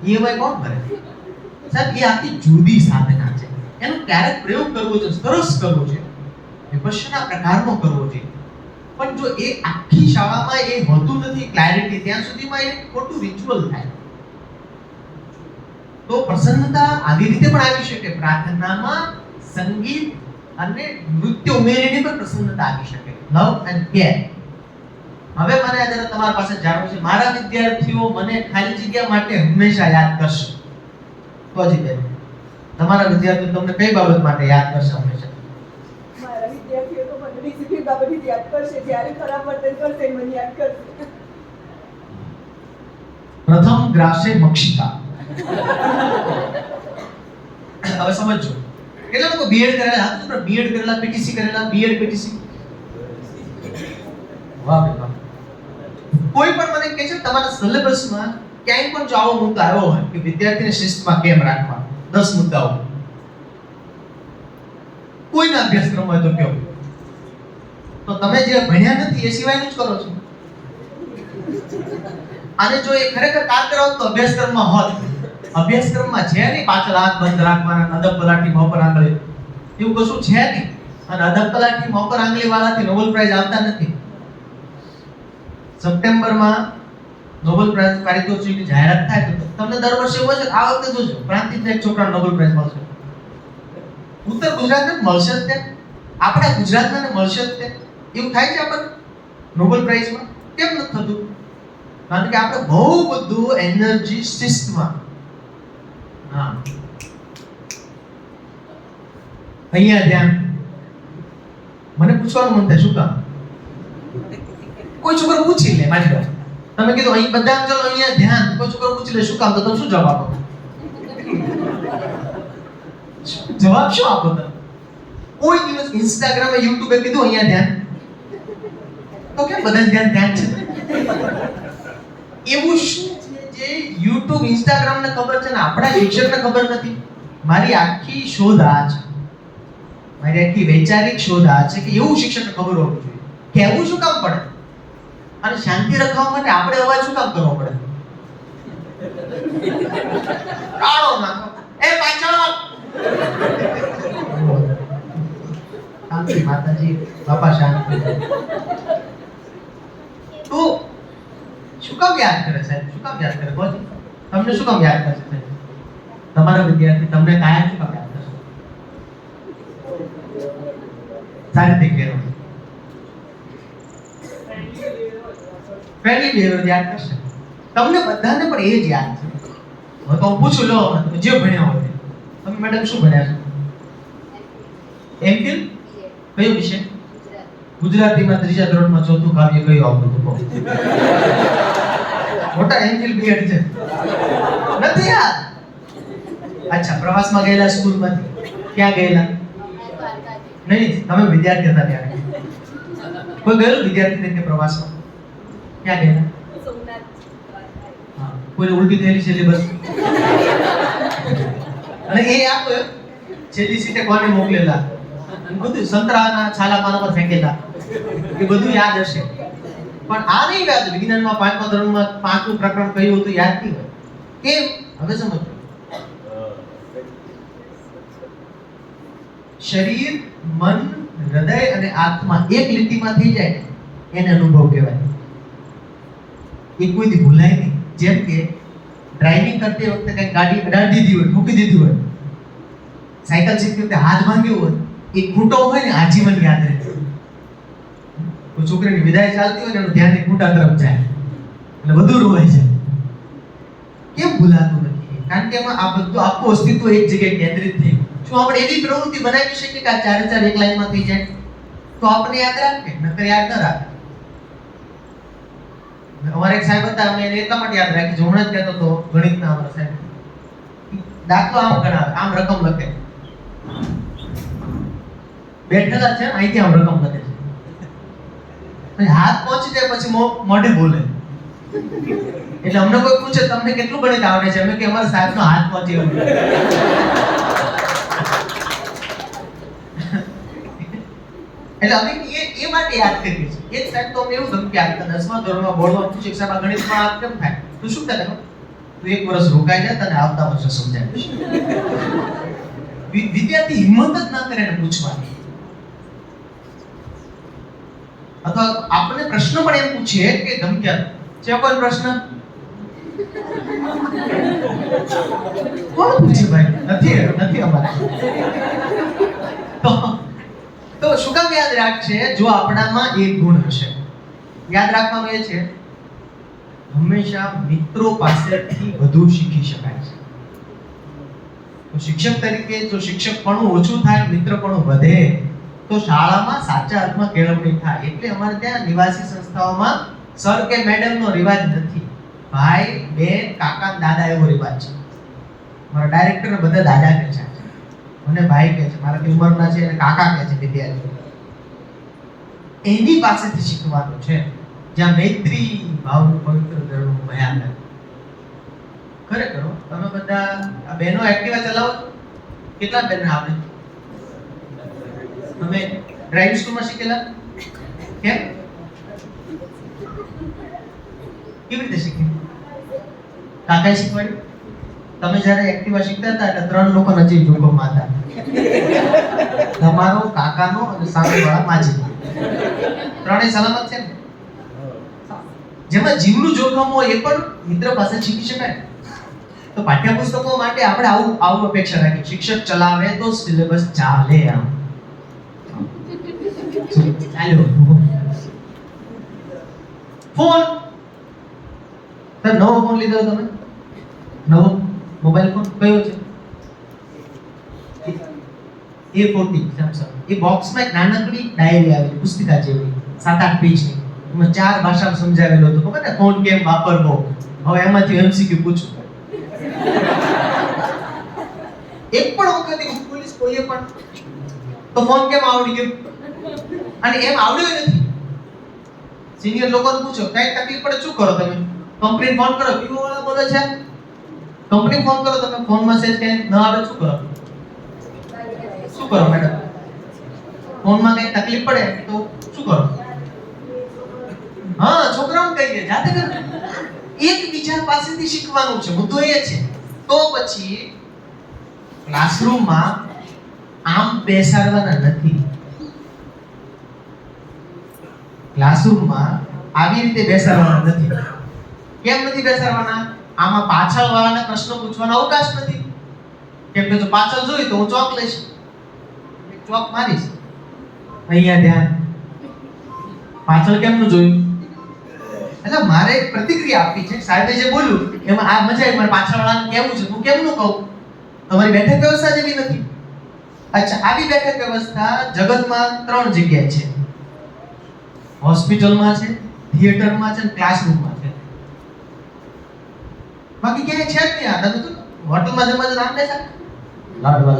ઈએમઆઈ કોણ ભરે? સાહેબ, એ આખી જુદી સાધના છે. એનો ક્યારેક પ્રયોગ કરવો છે, સરસ કરવો છે, વિપશ્યના પ્રકારનો કરવો છે. પણ જો એ આખી શાળામાં એ હોતું નથી ક્લેરિટી, ત્યાં સુધીમાં એ ખોટું રિચ્યુઅલ થાય. તો પ્રસન્નતા આવી રીતે પણ આવી શકે. પ્રાર્થનામાં સંગીત અને નૃત્ય ઉમેરીને પણ પ્રસન્નતા આવી શકે. Love and care. હવે મને આજે તમારી પાસે જાણવું છે, મારા વિદ્યાર્થીઓ મને ખાલી જગ્યા માટે હંમેશા યાદ કરશે તો જી બેન, તમારા વિદ્યાર્થીઓ તમને કઈ બાબત માટે યાદ કરશે હંમેશા? મારા વિદ્યાર્થીઓ તો મને ડિસિપ્લિન બાબતે યાદ કરશે, જ્યારે ખરાબ વર્તન કરશે મને યાદ કરશે. પ્રથમ ગ્રાસે મક્ષિકા. હવે સમજો, કેટલા લોકો બીએડ કરેલા? હાથ ઉપર બીએડ કરેલા, પીટીસી કરેલા, બીએડ પીટીસી. વાહ ભાઈ વાહ. કોઈ પણ મને કહે છે તમારા સિલેબસમાં ક્યાંય પણ જો આવો મુદ્દો આવ્યો હોય કે વિદ્યાર્થીને શિસ્તમાં કેમ રાખવા, 10 મુદ્દાઓ કોઈના અભ્યાસક્રમ હોય તો કહો. તો તમે જે ભણ્યા નથી એ સિવાયનું જ કરો છો. અને જો એ ખરેખર કારકર હોત તો અભ્યાસક્રમમાં હોત. અભ્યાસક્રમમાં છે નહીં પાછળ હાથ બંધ રાખવાના, અદબ પલાટી મોં પર આંગળી, એવું કશું છે નહીં. અને અદબ પલાટી મોં પર આંગળી વાળાથી નોબેલ પ્રાઇઝ આવતા નથી. સપ્ટેમ્બરમાં નોબેલ પ્રાઇઝ પારિતોષિકની જાહેરાત થાય તો તમને દર વર્ષે એવું છે. આ વખતે જોજો, પ્રાંતિજના એક છોકરાને નોબેલ પ્રાઇઝ મળશે. ઉત્તર ગુજરાતને મળશે જ તે, આપણા ગુજરાતને મળશે જ તે. એવું થાય છે આપણને નોબેલ પ્રાઇઝમાં? કેમ નથી થતું? કારણ કે આપણે બહુ બધું એનર્જી શિસ્તમાં. હા, અહીંયા ધ્યાન. મને પૂછવાનું મન થાય, શું કામ? કોઈ છોકરો પૂછી લે, મારી વાત તમે કીધું અહીં બધા ચલો અહીંયા ધ્યાન, કોઈ છોકરો પૂછી લે શું કામ, તો તમે શું જવાબ આપો? જવાબ શું આપો તમે? કોઈ દિવસ ઇન્સ્ટાગ્રામ યુટ્યુબે કીધું અહીંયા ધ્યાન? તો કેમ બધાને ધ્યાન છે? એવું શું છે જે યુટ્યુબ ઇન્સ્ટાગ્રામ ને ખબર છે ને આપણા શિક્ષકને ખબર નથી? મારી આખી શોધ આ છે, મારી આખી વૈચારિક શોધ આ છે કે એવું શિક્ષકને ખબર હોવું જોઈએ. કહેવું શું કામ પડે? અને શાંતિ રખવા માટે આપણે અવાજ શું કામ કરવો પડે? કાળો નાખો, એ પાછળ શાંતિ, માતાજી બાપા શાંતિ. તો શું કામ યાદ કરે સાહેબ? શું કામ યાદ કરે? બોલ, તમને શું કામ યાદ કરશે સાહેબ? તમારા વિદ્યાર્થી તમને કાયમ શું કામ યાદ કરશે? સારી રીતે કહેવું, ફ્રેન્ડલી બિહેવિયર યાદ કરશે. તમને બધાને પણ એ જ યાદ છે. હવે તો હું પૂછું લો, જે ભણ્યા હોય તમે મેડમ શું ભણ્યા છો? એમફિલ કયો વિષય? ગુજરાતીમાં 3જા ધોરણમાં 4થું કાવ્ય કયું આવતું હતું? મોટા એમફિલ બીએડ છે નથી યાદ? અચ્છા, પ્રવાસમાં ગયેલા સ્કૂલમાંથી? ક્યાં ગયેલા? નહીં, તમે વિદ્યાર્થી હતા ત્યારે. કોઈ ગયેલું વિદ્યાર્થી તરીકે પ્રવાસમાં? ક્યાં ગયેલા? હા, કોઈ ઉલટી થયેલી સિલેબસ? અને એ આપો છેલ્લી સીટે કોને મોકલેલા? બધું સંતરાના છાલા પાના પર ફેંકેલા, એ બધું યાદ હશે. પણ આ નહીં યાદ. વિજ્ઞાનમાં 5મા ધોરણમાં 5મું પ્રકરણ કયું હતું યાદ નહીં હોય. કેમ? હવે સમજો. શરીર, મન, હૃદય અને આત્મા એક લીટીમાં થઈ જાય એને અનુભવ કહેવાય. એ કોઈથી ભૂલાય નહીં. જેમ કે ડ્રાઇવિંગ કરતી વખતે કઈ ગાડી અડાડી દીધી હોય, ઠોકી દીધી હોય, સાયકલ શીખતી વખતે હાથ ભાંગ્યો હોય, એ ખૂંટો હોય ને આજીવન યાદ રહે. કોઈ છોકરીની વિદાય ચાલતી હોય ને એનું ધ્યાન એ ખૂંટા તરફ જાય એટલે બધું રોવાય છે. કેમ ભૂલાતું નથી? કારણ કે એમાં આ બધું આખું અસ્તિત્વ એક જગ્યાએ કેન્દ્રિત થયું. શું આપણે એવી પ્રવૃત્તિ બનાવી શકીએ કે આ ચારે ચાર એક લાઈનમાં થઈ જાય? તો આપણે યાદ રાખે, નકર યાદ ન રાખે. અમારે એક સાહેબ હતા, અમે એને એટલા માટે યાદ રાખી, હમણાં જ કહેતો હતો ગણિતના અમારા સાહેબ, દાખલો આમ ગણાવે, આમ રકમ લખે, બેઠેલા છે અહીંથી આમ રકમ લખે છે, પછી હાથ પહોંચી જાય પછી મોઢે બોલે. એટલે અમને કોઈ પૂછે તમને કેટલું ગણિત આવડે છે, અમે કે અમારા સાહેબનો હાથ પહોંચે એવું. એટલે અમે એ માટે યાદ કરીએ છીએ. એક સાહેબ તો અમને એવું ધમકી આપતા, 10મા ધોરણમાં બોર્ડમાં પૂછે કે સાહેબ આ ગણિતમાં આ કેમ થાય? તું શું કરે? તું એક વર્ષ રોકાઈ જા, તને આવતા વર્ષે સમજાવીશ. વિદ્યાર્થી હિંમત જ ના કરે ને પૂછવાની. અથવા આપણે પ્રશ્ન પણ એમ પૂછીએ કે ધમક્યા છે કોઈ પ્રશ્ન? કોણ પૂછે ભાઈ? નથી અમારે. તો શું કામ યાદ રાખશે? જો આપણામાં એક ગુણ હશે. યાદ રાખવાનું એ છે, હંમેશા મિત્રો પાસેથી વધુ શીખી શકાય છે. તો શિક્ષક તરીકે જો શિક્ષકપણું ઓછું થાય, મિત્રપણું વધે, તો શાળામાં સાચા અર્થમાં કેળવણી થાય. એટલે અમારે ત્યાં નિવાસી સંસ્થાઓમાં સર કે મેડમનો રિવાજ નથી. ભાઈ, બેન, કાકા, દાદા એવો રિવાજ છે. મારા ડાયરેક્ટર બધા દાદા કહે છે, મને ભાઈ કહે છે, મારાથી ઉંમરના છે અને કાકા કહે છે વિદ્યાર્થીઓ. એની પાસેથી શીખવાનું છે, જ્યાં મૈત્રી ભાવનું પવિત્ર ઝરણું ભયાનક. ખરેખર તમે બધા આ બહેનો એક્ટિવા ચલાવો છો? કેટલા બેન આવડે? તમે ડ્રાઇવિંગ સ્કૂલમાં શીખેલા? કેમ? કેવી રીતે શીખી? કાકાએ શીખવાડ્યું? તમે જ્યારે એક્ટિવા શીખતા હતા એટલે 3 લોકો નજીક જોખમમાં હતા. તમારો, કાકાનો અને સામેવાળા માજી. ત્રણેય સલામત છે ને? જેમાં જીવનું જોખમ હોય એ પણ મિત્ર પાસે શીખી શકાય. તો પાઠ્યપુસ્તકો માટે આપણે આવું અપેક્ષા રાખીએ, શિક્ષક ચલાવે તો સિલેબસ ચાલે. આમ ચાલો. ફોન, તો નવો ફોન લીધો તમે? નવો મોબાઈલ ફોન કયો છે? A40 Samsung. એ બોક્સમાં એક નાનકડી ડાયરી આવેલી, પુસ્તિકા જેવી, 7-8 પેજની. એમાં 4 ભાષામાં સમજાવેલું હતું. ખબર ને ફોન કેમ વાપરવો? હવે એમાંથી MCQ પૂછું. એક પણ વખત એવું પોલીસ કોઈએ પણ તો ફોન કેમ આવડી ગયો? અને એમ આવડ્યો નથી. સિનિયર લોકોને પૂછો કઈ તકલીફ પડે શું કરો તમે? કંપની ફોન કરો, વિવો વાળા બોલે છે. કંપની ફોન કરો, તમે ફોનમાં સેજ કઈ ન આવે શું કરો? શું કરો મેડમ? ફોનમાં કઈ તકલીફ પડે તો શું કરો? હા, છોકરાઓને કહીએ જાતે કર. એકબીજા પાસેથી શીખવાનું છે. મુદ્દો એ છે. તો પછી ક્લાસરૂમમાં આમ બેસાડવાના નથી. ક્લાસરૂમમાં આવી રીતે બેસાડવાના નથી. કેમ નથી બેસાડવાના? આમાં પાછળ વાળાને પ્રશ્ન પૂછવાનો અવકાશ નથી. કેમ કે જો પાછળ જોઈ તો હું ચોક લઈશ, ચોક મારીશ. અહીંયા ધ્યાન, પાછળ કેમનું જોયું? એટલે મારે એક પ્રતિક્રિયા આપવી છે. સાહેબે જે બોલ્યું એમાં આ મજા આવી, મારે પાછળ વાળાને કેવું છે, હું કેમનું કહું? તમારી બેઠક વ્યવસ્થા જેવી નથી. અચ્છા, આવી બેઠક વ્યવસ્થા જગતમાં 3 જગ્યાએ છે. હોસ્પિટલમાં છે, થિયેટરમાં છે, ક્લાસરૂમમાં છે. બાકી ક્યાંય છે જ નહીં. આ તમે તો હોટલમાં જમવા નામ દેશા લાડવા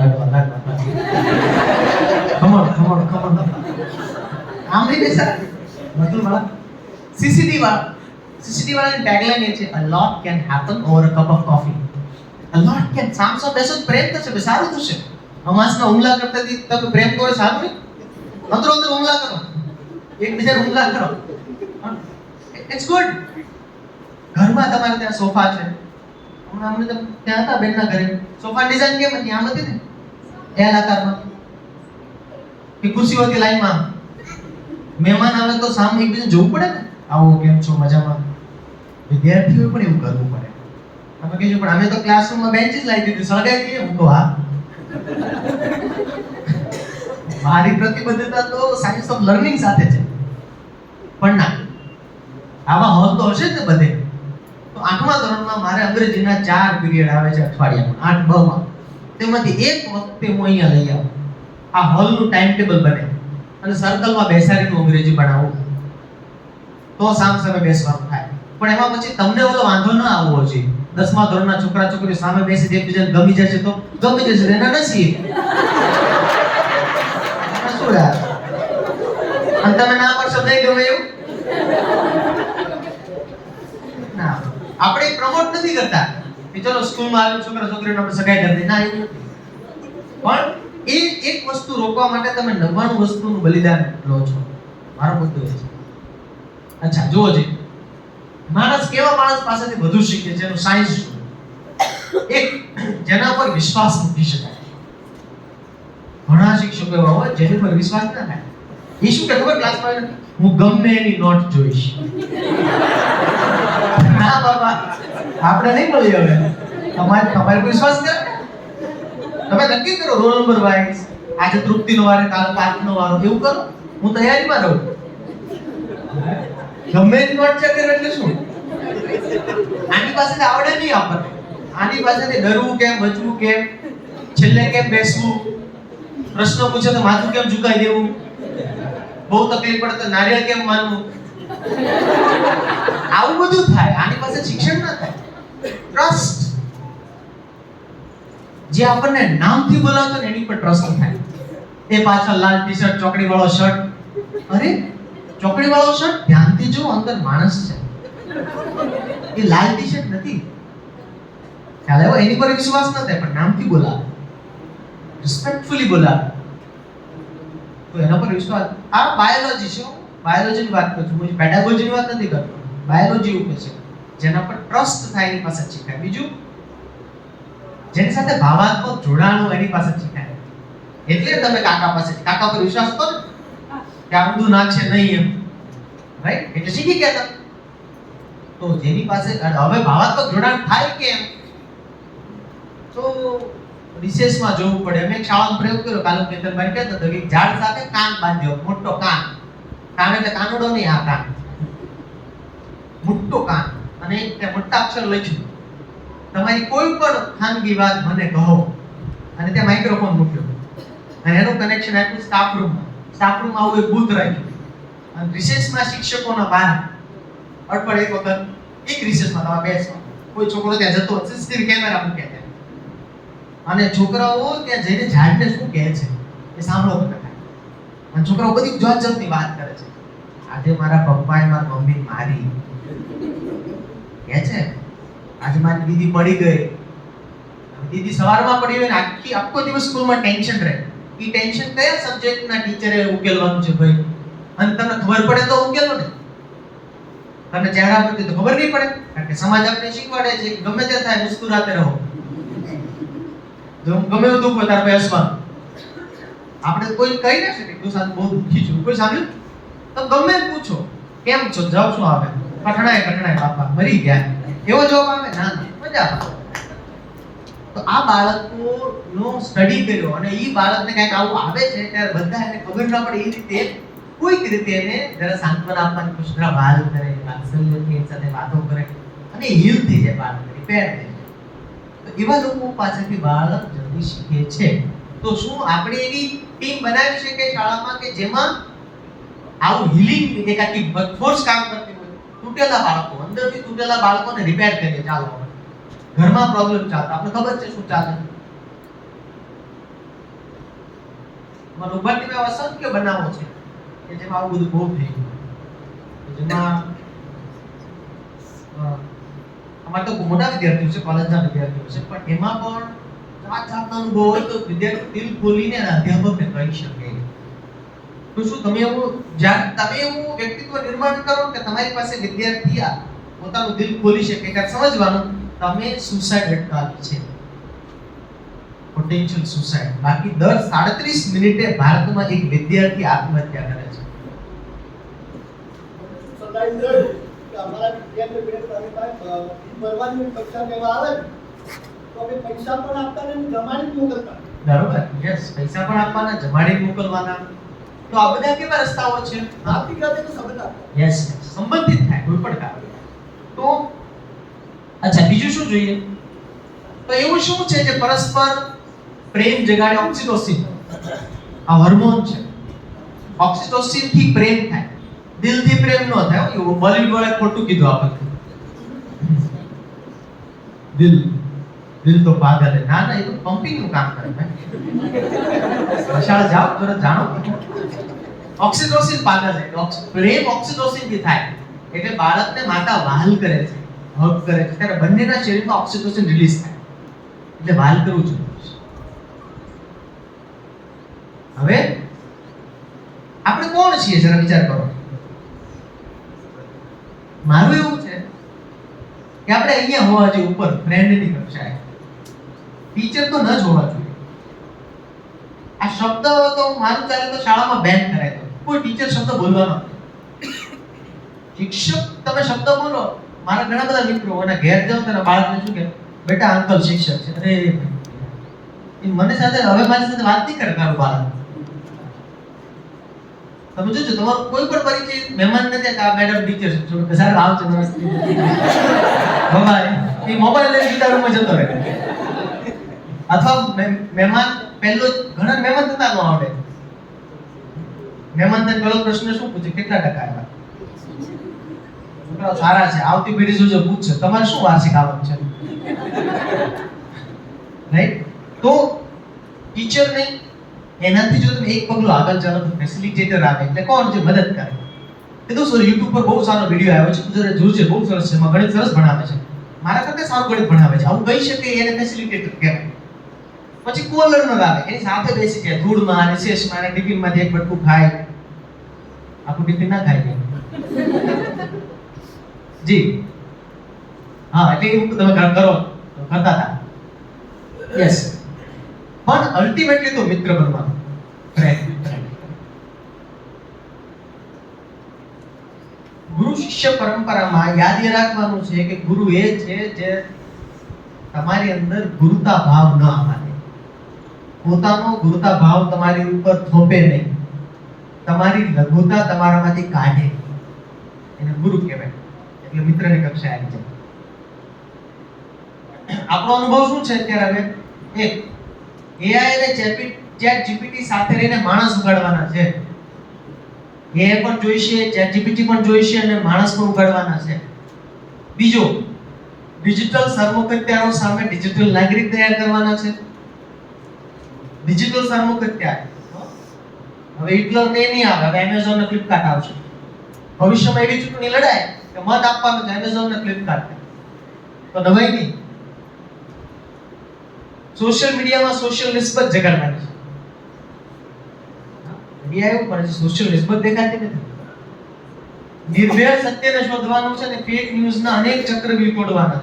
ખમણ આમ નહીં બેસા હોટલમાં. સીસીટીવી વાળાની ટેગલાઈન એ છે, a lot can happen over a cup of coffee. a lot can, સામસો બેસો પ્રેમ થશે, સારું થશે. અમાસના હુમલા કરતાથી તમે પ્રેમ કરો સારું નહીં? અંદરો અંદર હુમલા કરો, એકબીજાને હુમલા કરો. It's good. ઘરમાં તમારે ત્યાં સોફા છે. હમણાં અમને ત્યાં હતા બેનના ઘરે, સોફા ડિઝાઇન કેમ હતી? આમ હતી ને, એલ આકારમાં, કે ખુરશીઓ હતી લાઈનમાં. મહેમાન આવે તો સામે એકબીજાને જોવું પડે ને, આવો કેમ છો, મજામાં? વિદ્યાર્થીઓએ પણ એવું કરવું પડે. તમે કહેજો પણ અમે તો ક્લાસરૂમમાં બેન્ચીસ લાવી દીધી, સળગાઈ દઈએ. હું તો હા, મારી પ્રતિબદ્ધતા તો સાયન્સ ઓફ લર્નિંગ સાથે છે. પણ ના, આવા હોલ તો હશે જ ને બધે. તો 8મા ધોરણમાં મારે અંગ્રેજીના 4 પીરિયડ આવે છે અઠવાડિયામાં, 8 2 માં. તેમાંથી એક વખતે હું અહીંયા લઈ આવું, આ હોલનું ટાઈમ ટેબલ બને અને સર્કલમાં બેસાડીને અંગ્રેજી ભણાવું તો સામે બેસવાનું થાય. પણ એમાં પછી તમને ઓલો વાંધો ન આવવો જોઈએ. 10મા ધોરણના છોકરા છોકરીઓ સામે બેસી એકબીજાને ગમી જશે તો ગમી જશે, એના નસીબ. શું યાર, અને તમે ના પડશો નહીં ગમે એવું ના. આપણે પ્રમોટ નથી કરતા કે ચલો સ્કૂલમાં આવીને છોકરા છોકરીઓને આપણે સગાઈ કરી દઈએ, ના એવું નથી. પણ એ એક વસ્તુ રોકવા માટે તમે 99 વસ્તુનું બલિદાન લો છો. મારો મુદ્દો એ છે. અચ્છા જુઓ જી, માણસ કેવા માણસ પાસેથી વધુ શીખે છે એનું સાયન્સ શું? એક જેના પર વિશ્વાસ મૂકી શકાય. ઘણા શિક્ષકો એવા હોય જેની પર વિશ્વાસ ના થાય. એ શું કે ખબર ક્લાસમાં, હું ગમે એની નોટ જોઈશ. ના બાબા, આપણે નહીં મળી હવે. તમારે પર વિશ્વાસ કરે. તમે નક્કી કરો રોલ નંબર વાઇઝ, આજે તૃપ્તિનો વારો, કાલ પાર્થનો વારો, એવું કરો. હું તૈયારીમાં રહું. ગમે એની નોટ ચેક કરે એટલે શું? આની પાસે આવડે નહીં આપણને. આની પાસેથી ડરવું કેમ, બચવું કેમ, છેલ્લે કેમ બેસવું, પ્રશ્ન પૂછે તો માથું કેમ ઝુકાઈ દેવું, બહુ તકલીફ પડે તો નારિયેળ કેમ માનવું, આવું બધું થાય. આની પાસે શિક્ષણ ના થાય. ટ્રસ્ટ, જે આપણને નામથી બોલાવતો ને એની પર ટ્રસ્ટ થાય. એ પાછળ લાલ ટી-શર્ટ, ચોકડી વાળો શર્ટ, અરે ચોકડી વાળો શર્ટ ધ્યાનથી જો અંદર માણસ છે, એ લાલ ટી-શર્ટ નથી. ખ્યાલ આવ્યો? એની પર વિશ્વાસ ન થાય પણ નામથી બોલાવે, રિસ્પેક્ટફુલી બોલાવે તો એના પર વિશ્વાસ. આ બાયોલોજી છે, બાયોલોજીની વાત કરું છું, હું પેડાગોજીની વાત નથી કરતો. બાયોલોજી એવું છે જેના પર ટ્રસ્ટ થાય એની પાસે શીખાય. બીજું, જેની સાથે ભાવાત્મક જોડાણ હોય એની પાસે શીખાય. એટલે તમે કાકા પર વિશ્વાસ કરો કે આ ઊંધું નાખશે નહીં એમ, રાઈટ? એટલે શીખી ગયા તમે. તો જેની પાસે હવે ભાવાત્મક જોડાણ થાય કેમ, તો રિસેસમાં જોવું પડે. અમે એક શાળામાં પ્રયોગ કર્યો, કાલુ કેતનભાઈ કહેતા હતા કે ઝાડ સાથે કાન બાંધ્યો, મોટો કાન. કાન એટલે કાનડો નહીં, આ કાન, મોટો કાન, અને ત્યાં મોટા અક્ષર લખ્યું, તમારી કોઈ પણ ખાનગી વાત મને કહો, અને ત્યાં માઇક્રોફોન મૂક્યો અને એનું કનેક્શન આપ્યું સ્ટાફ રૂમમાં. સ્ટાફ રૂમમાં આવું એક બૂથ રાખ્યું અને રિસેસમાં શિક્ષકોના બહાર અઠવાડિયે એક વખત એક રિસેસમાં તમે બેસો, કોઈ છોકરો ત્યાં જતો સીસીટીવી કેમેરા મૂક્યા ત્યાં, અને છોકરાઓ ત્યાં જઈને ઝાડને શું કહે છે એ સાંભળો તમે. અને છોકરાઓ બધી જાતની વાત કરે છે. આજે મારા પપ્પાએ મારી મમ્મી મારી કહે છે, આજે મારી દીદી પડી ગઈ. દીદી સવારમાં પડી હોય ને આખો દિવસ સ્કૂલમાં ટેન્શન રહે. એ ટેન્શન કયા સબ્જેક્ટના ટીચરે ઉકેલવાનું છે ભાઈ? અને તમને ખબર પડે તો ઉકેલો ને, તમને ચહેરા પરથી તો ખબર નહીં પડે. કારણ કે સમાજ આપણે શીખવાડે છે કે ગમે તે થાય મુસ્કુરાતે રહો, જો ગમે એવું દુઃખ હોય તાર બેસવાનું. આપણે કોઈ કહી ના શકે તું સાથ બહુ દુઃખી છું, કોઈ સાંભળ્યું? તો ગમે પૂછો કેમ છો, જવાબ શું આવે? કઠણાય બાપા મરી ગયા, એવો જવાબ આવે. ના મજા આવે. તો આ બાળકોનો સ્ટડી કર્યો અને એ બાળકને કંઈક આવું આવે છે ત્યારે બધા એને ખબર ના પડે એ રીતે કોઈક રીતે એને જરા સાંત્વના આપવાની કૃષ્ણ ભાલ કરે, વાત્સલ્યની સાથે વાતો કરે અને હીલ થઈ જાય, બાળક રિપેર થઈ જાય. તો એવા લોકો પાસેથી બાળક જલ્દી શીખે છે. તો શું આપણે એવી ટીમ બનાવી શકીએ શાળામાં કે જેમાં આવું હીલિંગ એક આખી ફોર્સ કામ કરતી હોય? તૂટેલા બાળકો, અંદરથી તૂટેલા બાળકોને રિપેર કરીએ. ચાલો, ઘરમાં પ્રોબ્લેમ ચાલતો, આપણે ખબર છે શું ચાલે. લોભાટીમાં અસંખ્ય બનાવો છે કે જેમાં આવું બધું બહુ થઈ ગયું. જેમાં અમારે તો મોટા વિદ્યાર્થીઓ છે, કોલેજના વિદ્યાર્થીઓ છે, પણ એમાં પણ જાતના અનુભવ હોય તો વિદ્યાર્થી દિલ ખોલીને અધ્યાપકને કહી શકે. તો શું તમે એવું વ્યક્તિત્વ નિર્માણ કરો કે તમારી પાસે વિદ્યાર્થી પોતાનું દિલ ખોલી શકે કે સમજવાનું તમે સુસાઇડ અટકાવી છે, પોટેન્શિયલ સુસાઇડ. બાકી દર 37 મિનિટે ભારતમાં એક વિદ્યાર્થી આત્મહત્યા કરે છે. અમારા વિદ્યાર્થીઓ ભરવાની પૈસા લેવા આવે તો આપણે પૈસા પણ આપતા ને જમાડી મોકલતા. બરોબર, યસ, પૈસા પણ આપવાના, જમાડી મોકલવાના. તો આ બધા કેવા રસ્તાઓ છે? આર્થિક રીતે તો સંબંધ આપતા. યસ, સંબંધિત થાય કોઈ પણ કામ. તો અચ્છા, બીજું શું જોઈએ? તો એવું શું છે જે પરસ્પર પ્રેમ જગાડે ઓક્સિટોસિન. આ હોર્મોન છે. ઓક્સિટોસિન થી પ્રેમ થાય. દિલથી પ્રેમ ન થાય. એવું બોલિવૂડ વાળા ખોટું કીધું આપણે. દિલ તો પાગલ હે. ના ના, એ તો પમ્પિંગ નું કામ કરે ભાઈ. શાળા જાઓ તરત જાણો. ઓક્સિટોસિન પાગલ છે. પ્રેમ ઓક્સિટોસિન થી થાય. એટલે બાળકને માતા વહાલ કરે છે, હગ કરે છે, ત્યારે બંનેના શરીરમાં ઓક્સિટોસિન રિલીઝ થાય. એટલે વહાલ કરવું જોઈએ. હવે આપણે કોણ છીએ જરા વિચાર કરો. મારું એવું છે કે આપણે અહીંયા હોવા જોઈએ ઉપર ફ્રેન્ડની કક્ષાએ. ટીચર તો ન જ હોવા જોઈએ. આ શબ્દ તો મારું ચાલે તો શાળામાં બેન કરાય દો. કોઈ ટીચર શબ્દ બોલવાનો. શિક્ષક તમે શબ્દ બોલો. મારા ઘણા બધા મિત્રો અને ઘેર જાવ ત્યારે બાળકને શું કે બેટા અંકલ શિક્ષક છે. અરે એ મને સાથે હવે મારી સાથે વાત નહીં કરે તારું બાળક. તમે જોજો તમારો કોઈ પણ પરિચય મહેમાન નથી કે આ મેડમ ટીચર છે. સાહેબ આવજો નમસ્તે. બાય. એ મોબાઈલ લઈને બીજા રૂમમાં જતો રહે. અથવા મહેમાન પહેલો ઘણા મહેમાન થતા ન આવડે. મહેમાન તને પહેલો પ્રશ્ન શું પૂછે? કેટલા ટકા આવ્યા? છોકરાઓ સારા છે. આવતી પેઢી શું પૂછશે તમારે શું વાર્ષિક આવક છે? રાઈટ? તો ટીચર નહીં, એનાથી જો તમે એક પગલું આગળ ચાલો તો ફેસિલિટેટર આવે. એટલે કોણ જે મદદ કરે. એ તો સર YouTube પર બહુ સારો વિડિયો આવ્યો છે, જરા જોજે, બહુ સરસ છે. ગણિત સરસ ભણાવે છે. મારા કરતા સારું ગણિત ભણાવે છે. આવું કહી શકે એને ફેસિલિટેટર કહેવાય. પછી કો-લર્નર આવે, એની સાથે બેસી જાય ધૂળમાં, રિસેસમાં, અને ટિફિનમાંથી એક બટકું ખાય. આખું ટિફિન ના ખાય જી. હા, એટલે એવું તમે કરો કરતા હતા. યસ. પણ અલ્ટિમેટલી તો મિત્ર બનવાનું. ગુરુ શિષ્ય પરંપરામાં યાદ રાખવાનું છે કે ગુરુ એ છે જે તમારી અંદર ગુરુતા ભાવ ન આવે. પોતાનો ગુરુતા ભાવ તમારી ઉપર થોપે નહીં. તમારી લઘુતા તમારામાંથી કાઢે. એને ગુરુ કહેવાય. એટલે મિત્રની કક્ષાએ આવી જાય. આપણો અનુભવ શું છે અત્યારે? હવે એક AI અને ChatGPT સાથે રહીને માણસ ઉગાડવાના છે. AI પણ જોઈશે, ChatGPT પણ જોઈશે અને માણસ પણ ઉગાડવાના છે. બીજો, ડિજિટલ સર્વોપચારો સામે ડિજિટલ નાગરિક તૈયાર કરવાના છે. ડિજિટલ સર્વોપચાર હવે હિટલર ને નહીં આવે, હવે Amazon ને Flipkart આવશે. ભવિષ્યમાં એવી ચૂંટણી લડાય કે મત આપવાનું છે Amazon ને Flipkart. તો નવાઈ નહીં. સોશિયલ મીડિયામાં સોશિયલ નિસ્બત જગાડવાની છે. મીડિયા એવું પણ સોશિયલ નિસ્બત દેખાતી નથી. નિર્ભય સત્યને શોધવાનું છે ને ફેક ન્યૂઝના અનેક ચક્રવ્યૂહ તોડવાના.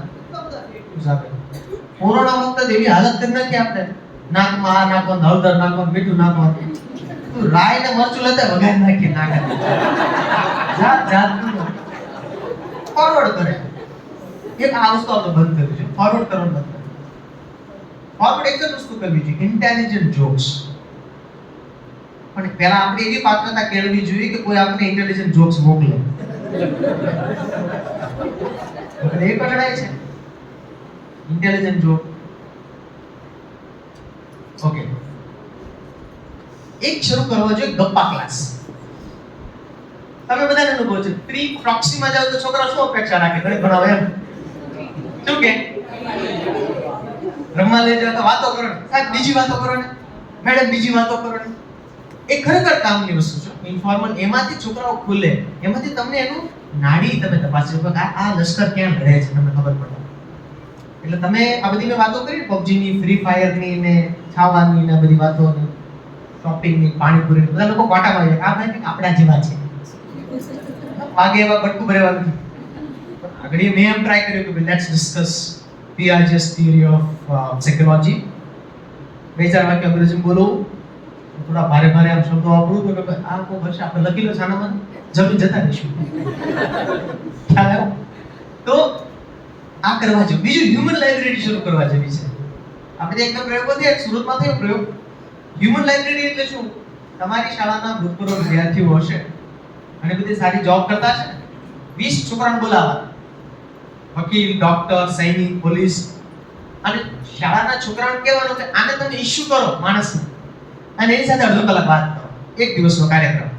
કોરોના વખતે એવી હાલત કરી નાખી આપણે. નાકમાં આ નાખવાનું, હળદર નાખવાનું, મીઠું નાખવાનું. તું રાય ને મરચું લેતા વગર નાખી નાખે. જાત ફોરવર્ડ કરે. એક આ વસ્તુ આપણે બંધ કરવી છે. ફોરવર્ડ કરવાનું બંધ. ફોરવર્ડ એક જ વસ્તુ કરવી જોઈએ, ઇન્ટેલિજન્ટ જોક્સ. પણ પહેલા આપણે એવી પાત્રતા કેળવવી જોઈએ કે કોઈ આપણે ઇન્ટેલિજન્ટ જોક્સ મોકલે. એ કઢાય છે ઇન્ટેલિજન્ટ જોક. ઓકે, એક શરૂ કરવા જોઈએ ગપ્પા ક્લાસ. તમે બધાને અનુભવ છે. પ્રી પ્રોક્સીમાં જાવ તો છોકરા શું અપેક્ષા રાખે? ગણિત ભણાવે એમ. શું કે રમવા લઈ જાવ તો વાતો કરો ને, સાહેબ બીજી વાતો કરો ને, મેડમ બીજી વાતો કરો ને. એ ખરેખર કામની વસ્તુ છે. ઇન્ફોર્મલ એમાંથી છોકરાઓ ખુલે. એમાંથી તમને એનું નાડી તમે તપાસી શકો કે આ લશ્કર ક્યાં લડે છે, તમને ખબર પડે. એટલે તમે આ બધી મેં વાતો કરી, PUBG ની, ફ્રી ફાયર ની ને ખાવાની ને બધી વાતો ને શોપિંગ ની, પાણીપુરી, બધા લોકો કોટામાં જાય આ ભાઈ આપણા જેવા છે. વાગે એવા બટકું ભરેવાનું. આગળ મેં એમ ટ્રાય કર્યું કે let's discuss Piaget's theory of psychology. બે ચાર વાક્ય અંગ્રેજીમાં બોલું, થોડા ભારે ભારે આમ શબ્દો વાપરું તો કે આ કોઈ વર્ષ આપણે લખી લો છાનામાં, જમીન જતા રહીશું. ખ્યાલ આવ્યો? તો આ કરવા જેવું. બીજું હ્યુમન લાઇબ્રેરી શરૂ કરવા જેવી છે. આપણે એક પ્રયોગો થયા, સુરતમાં થયો પ્રયોગ. હ્યુમન લાઇબ્રેરી એટલે શું? તમારી શાળાના ભૂતપૂર્વ વિદ્યાર્થીઓ હશે, ઘણી બધી સારી જોબ કરતા છે, 20 છોકરાને બોલાવવા. વકીલ, ડોક્ટર, સૈનિક, પોલીસ, અને શાળાના છોકરાઓને કહેવાનું કે આને તમે ઇશ્યુ કરો માણસને અને એની સાથે અડધો કલાક વાત કરો. એક દિવસનો કાર્યક્રમ.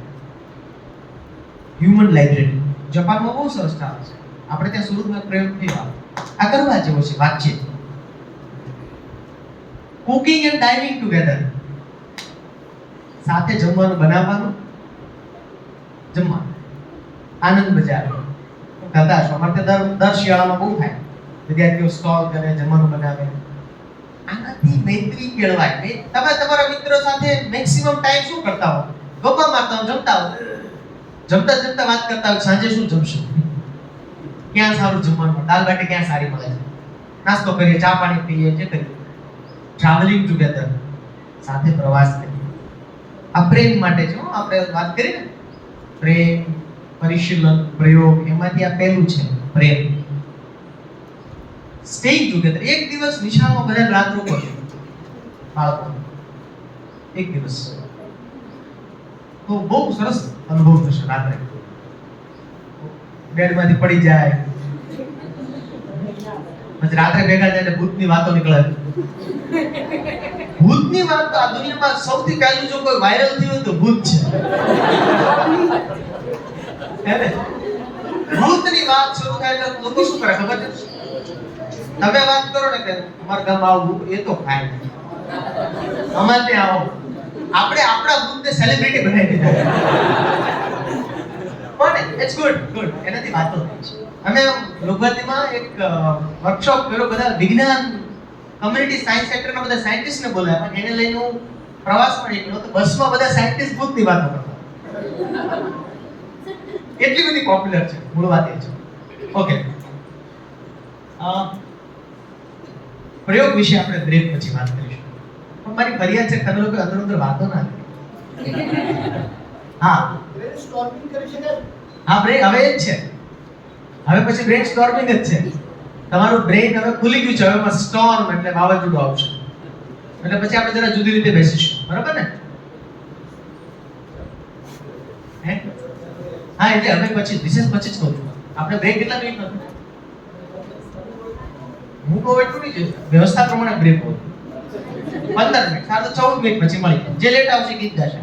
હ્યુમન લાઇબ્રેરી જાપાનમાં બહુ સરસ ચાલે છે. આપણે ત્યાં સુરતમાં એક પ્રયોગ થયો. આ કરવા જેવો છે વાતચીત. Cooking and dining together. સાથે જમવાનું બનાવવાનું, જમવાનું, આનંદ બજાર કરતા હશો. અમારે ત્યાં દર શિયાળામાં બહુ થાય. વિદ્યાર્થીઓ સ્ટોલ કરે, જમવાનું બનાવે. આનાથી મૈત્રી કેળવાય. તમે તમારા મિત્રો સાથે મેક્સિમમ ટાઈમ શું કરતા હો? ગપ્પા મારતા હો, જમતા હો. જમતા જમતા વાત કરતા હો, સાંજે શું જમશું, ક્યાં સારું જમવાનું, દાલ બાટી ક્યાં સારી મળે છે, નાસ્તો કરીએ, ચા પાણી પીએ, જે કરીએ. ટ્રાવેલિંગ ટુગેધર, સાથે પ્રવાસ કરીએ. આ પ્રેમ માટે છે. આપણે વાત કરી ને પ્રેમ, પરિશીલન, પ્રયોગ, એમાંથી આ પહેલું છે પ્રેમ. Staying together. એક દિવસ નિશાળમાં બધા રાત રોકો છો બાળકો, એક દિવસ તો બહુ સરસ અનુભવ થશે. રાત્રે બેડમાંથી પડી જાય, પછી રાત્રે ભેગા થાય એટલે ભૂતની વાતો નીકળે. ભૂતની વાત તો આ દુનિયામાં સૌથી પહેલું જો કોઈ વાયરલ થયું તો ભૂત છે. ભૂતની વાત શરૂ થાય એટલે લોકો શું કરે ખબર છે? તમે વાત કરો ને કે અમારા ગામમાં આવું, એ તો ખાય અમારે ત્યાં આવો. આપણે આપણા ભૂતને સેલિબ્રિટી બનાવી દીધા. પણ ઇટ્સ ગુડ. એનાથી વાતો થાય છે. અમે લોકવાદીમાં એક વર્કશોપ કર્યો. બધા વિજ્ઞાન કમ્યુનિટી સાયન્સ સેક્ટરના બધા સાયન્ટિસ્ટને બોલાવ્યા. પણ એને લઈને હું પ્રવાસમાં નીકળ્યો તો બસમાં બધા સાયન્ટિસ્ટ ભૂતની વાતો કરતા. એટલી બધી પોપ્યુલર છે. મૂળ વાત એ છે. ઓકે, પ્રયોગ વિશે આપણે બ્રેક પછી વાત કરીશું. પણ મારી ફરિયાદ છે તમે લોકો અંદર અંદર વાતો ના કરો. હા, બ્રેનસ્ટોર્મિંગ કરી શકાય. હા, બ્રેક હવે જ છે. હવે પછી બ્રેન સ્ટોર્મિંગ જ છે. તમારું બ્રેન હવે ખુલી ગયું છે. હવે સ્ટોર્મ એટલે વાવાઝોડું આવશે. એટલે પછી આપણે જરા જુદી રીતે બેસીશું. બરાબર ને? હા, એટલે હવે પછી રિસેસ પછી જ કહું છું. આપણે બ્રેક કેટલા મિનિટ નો? હું કહું એટલું નહીં છે. વ્યવસ્થા પ્રમાણે બ્રેક હોય 15 મિનિટ. સારું, તો 14 મિનિટ પછી મળી. જે લેટ આવશે ગીત ગાશે.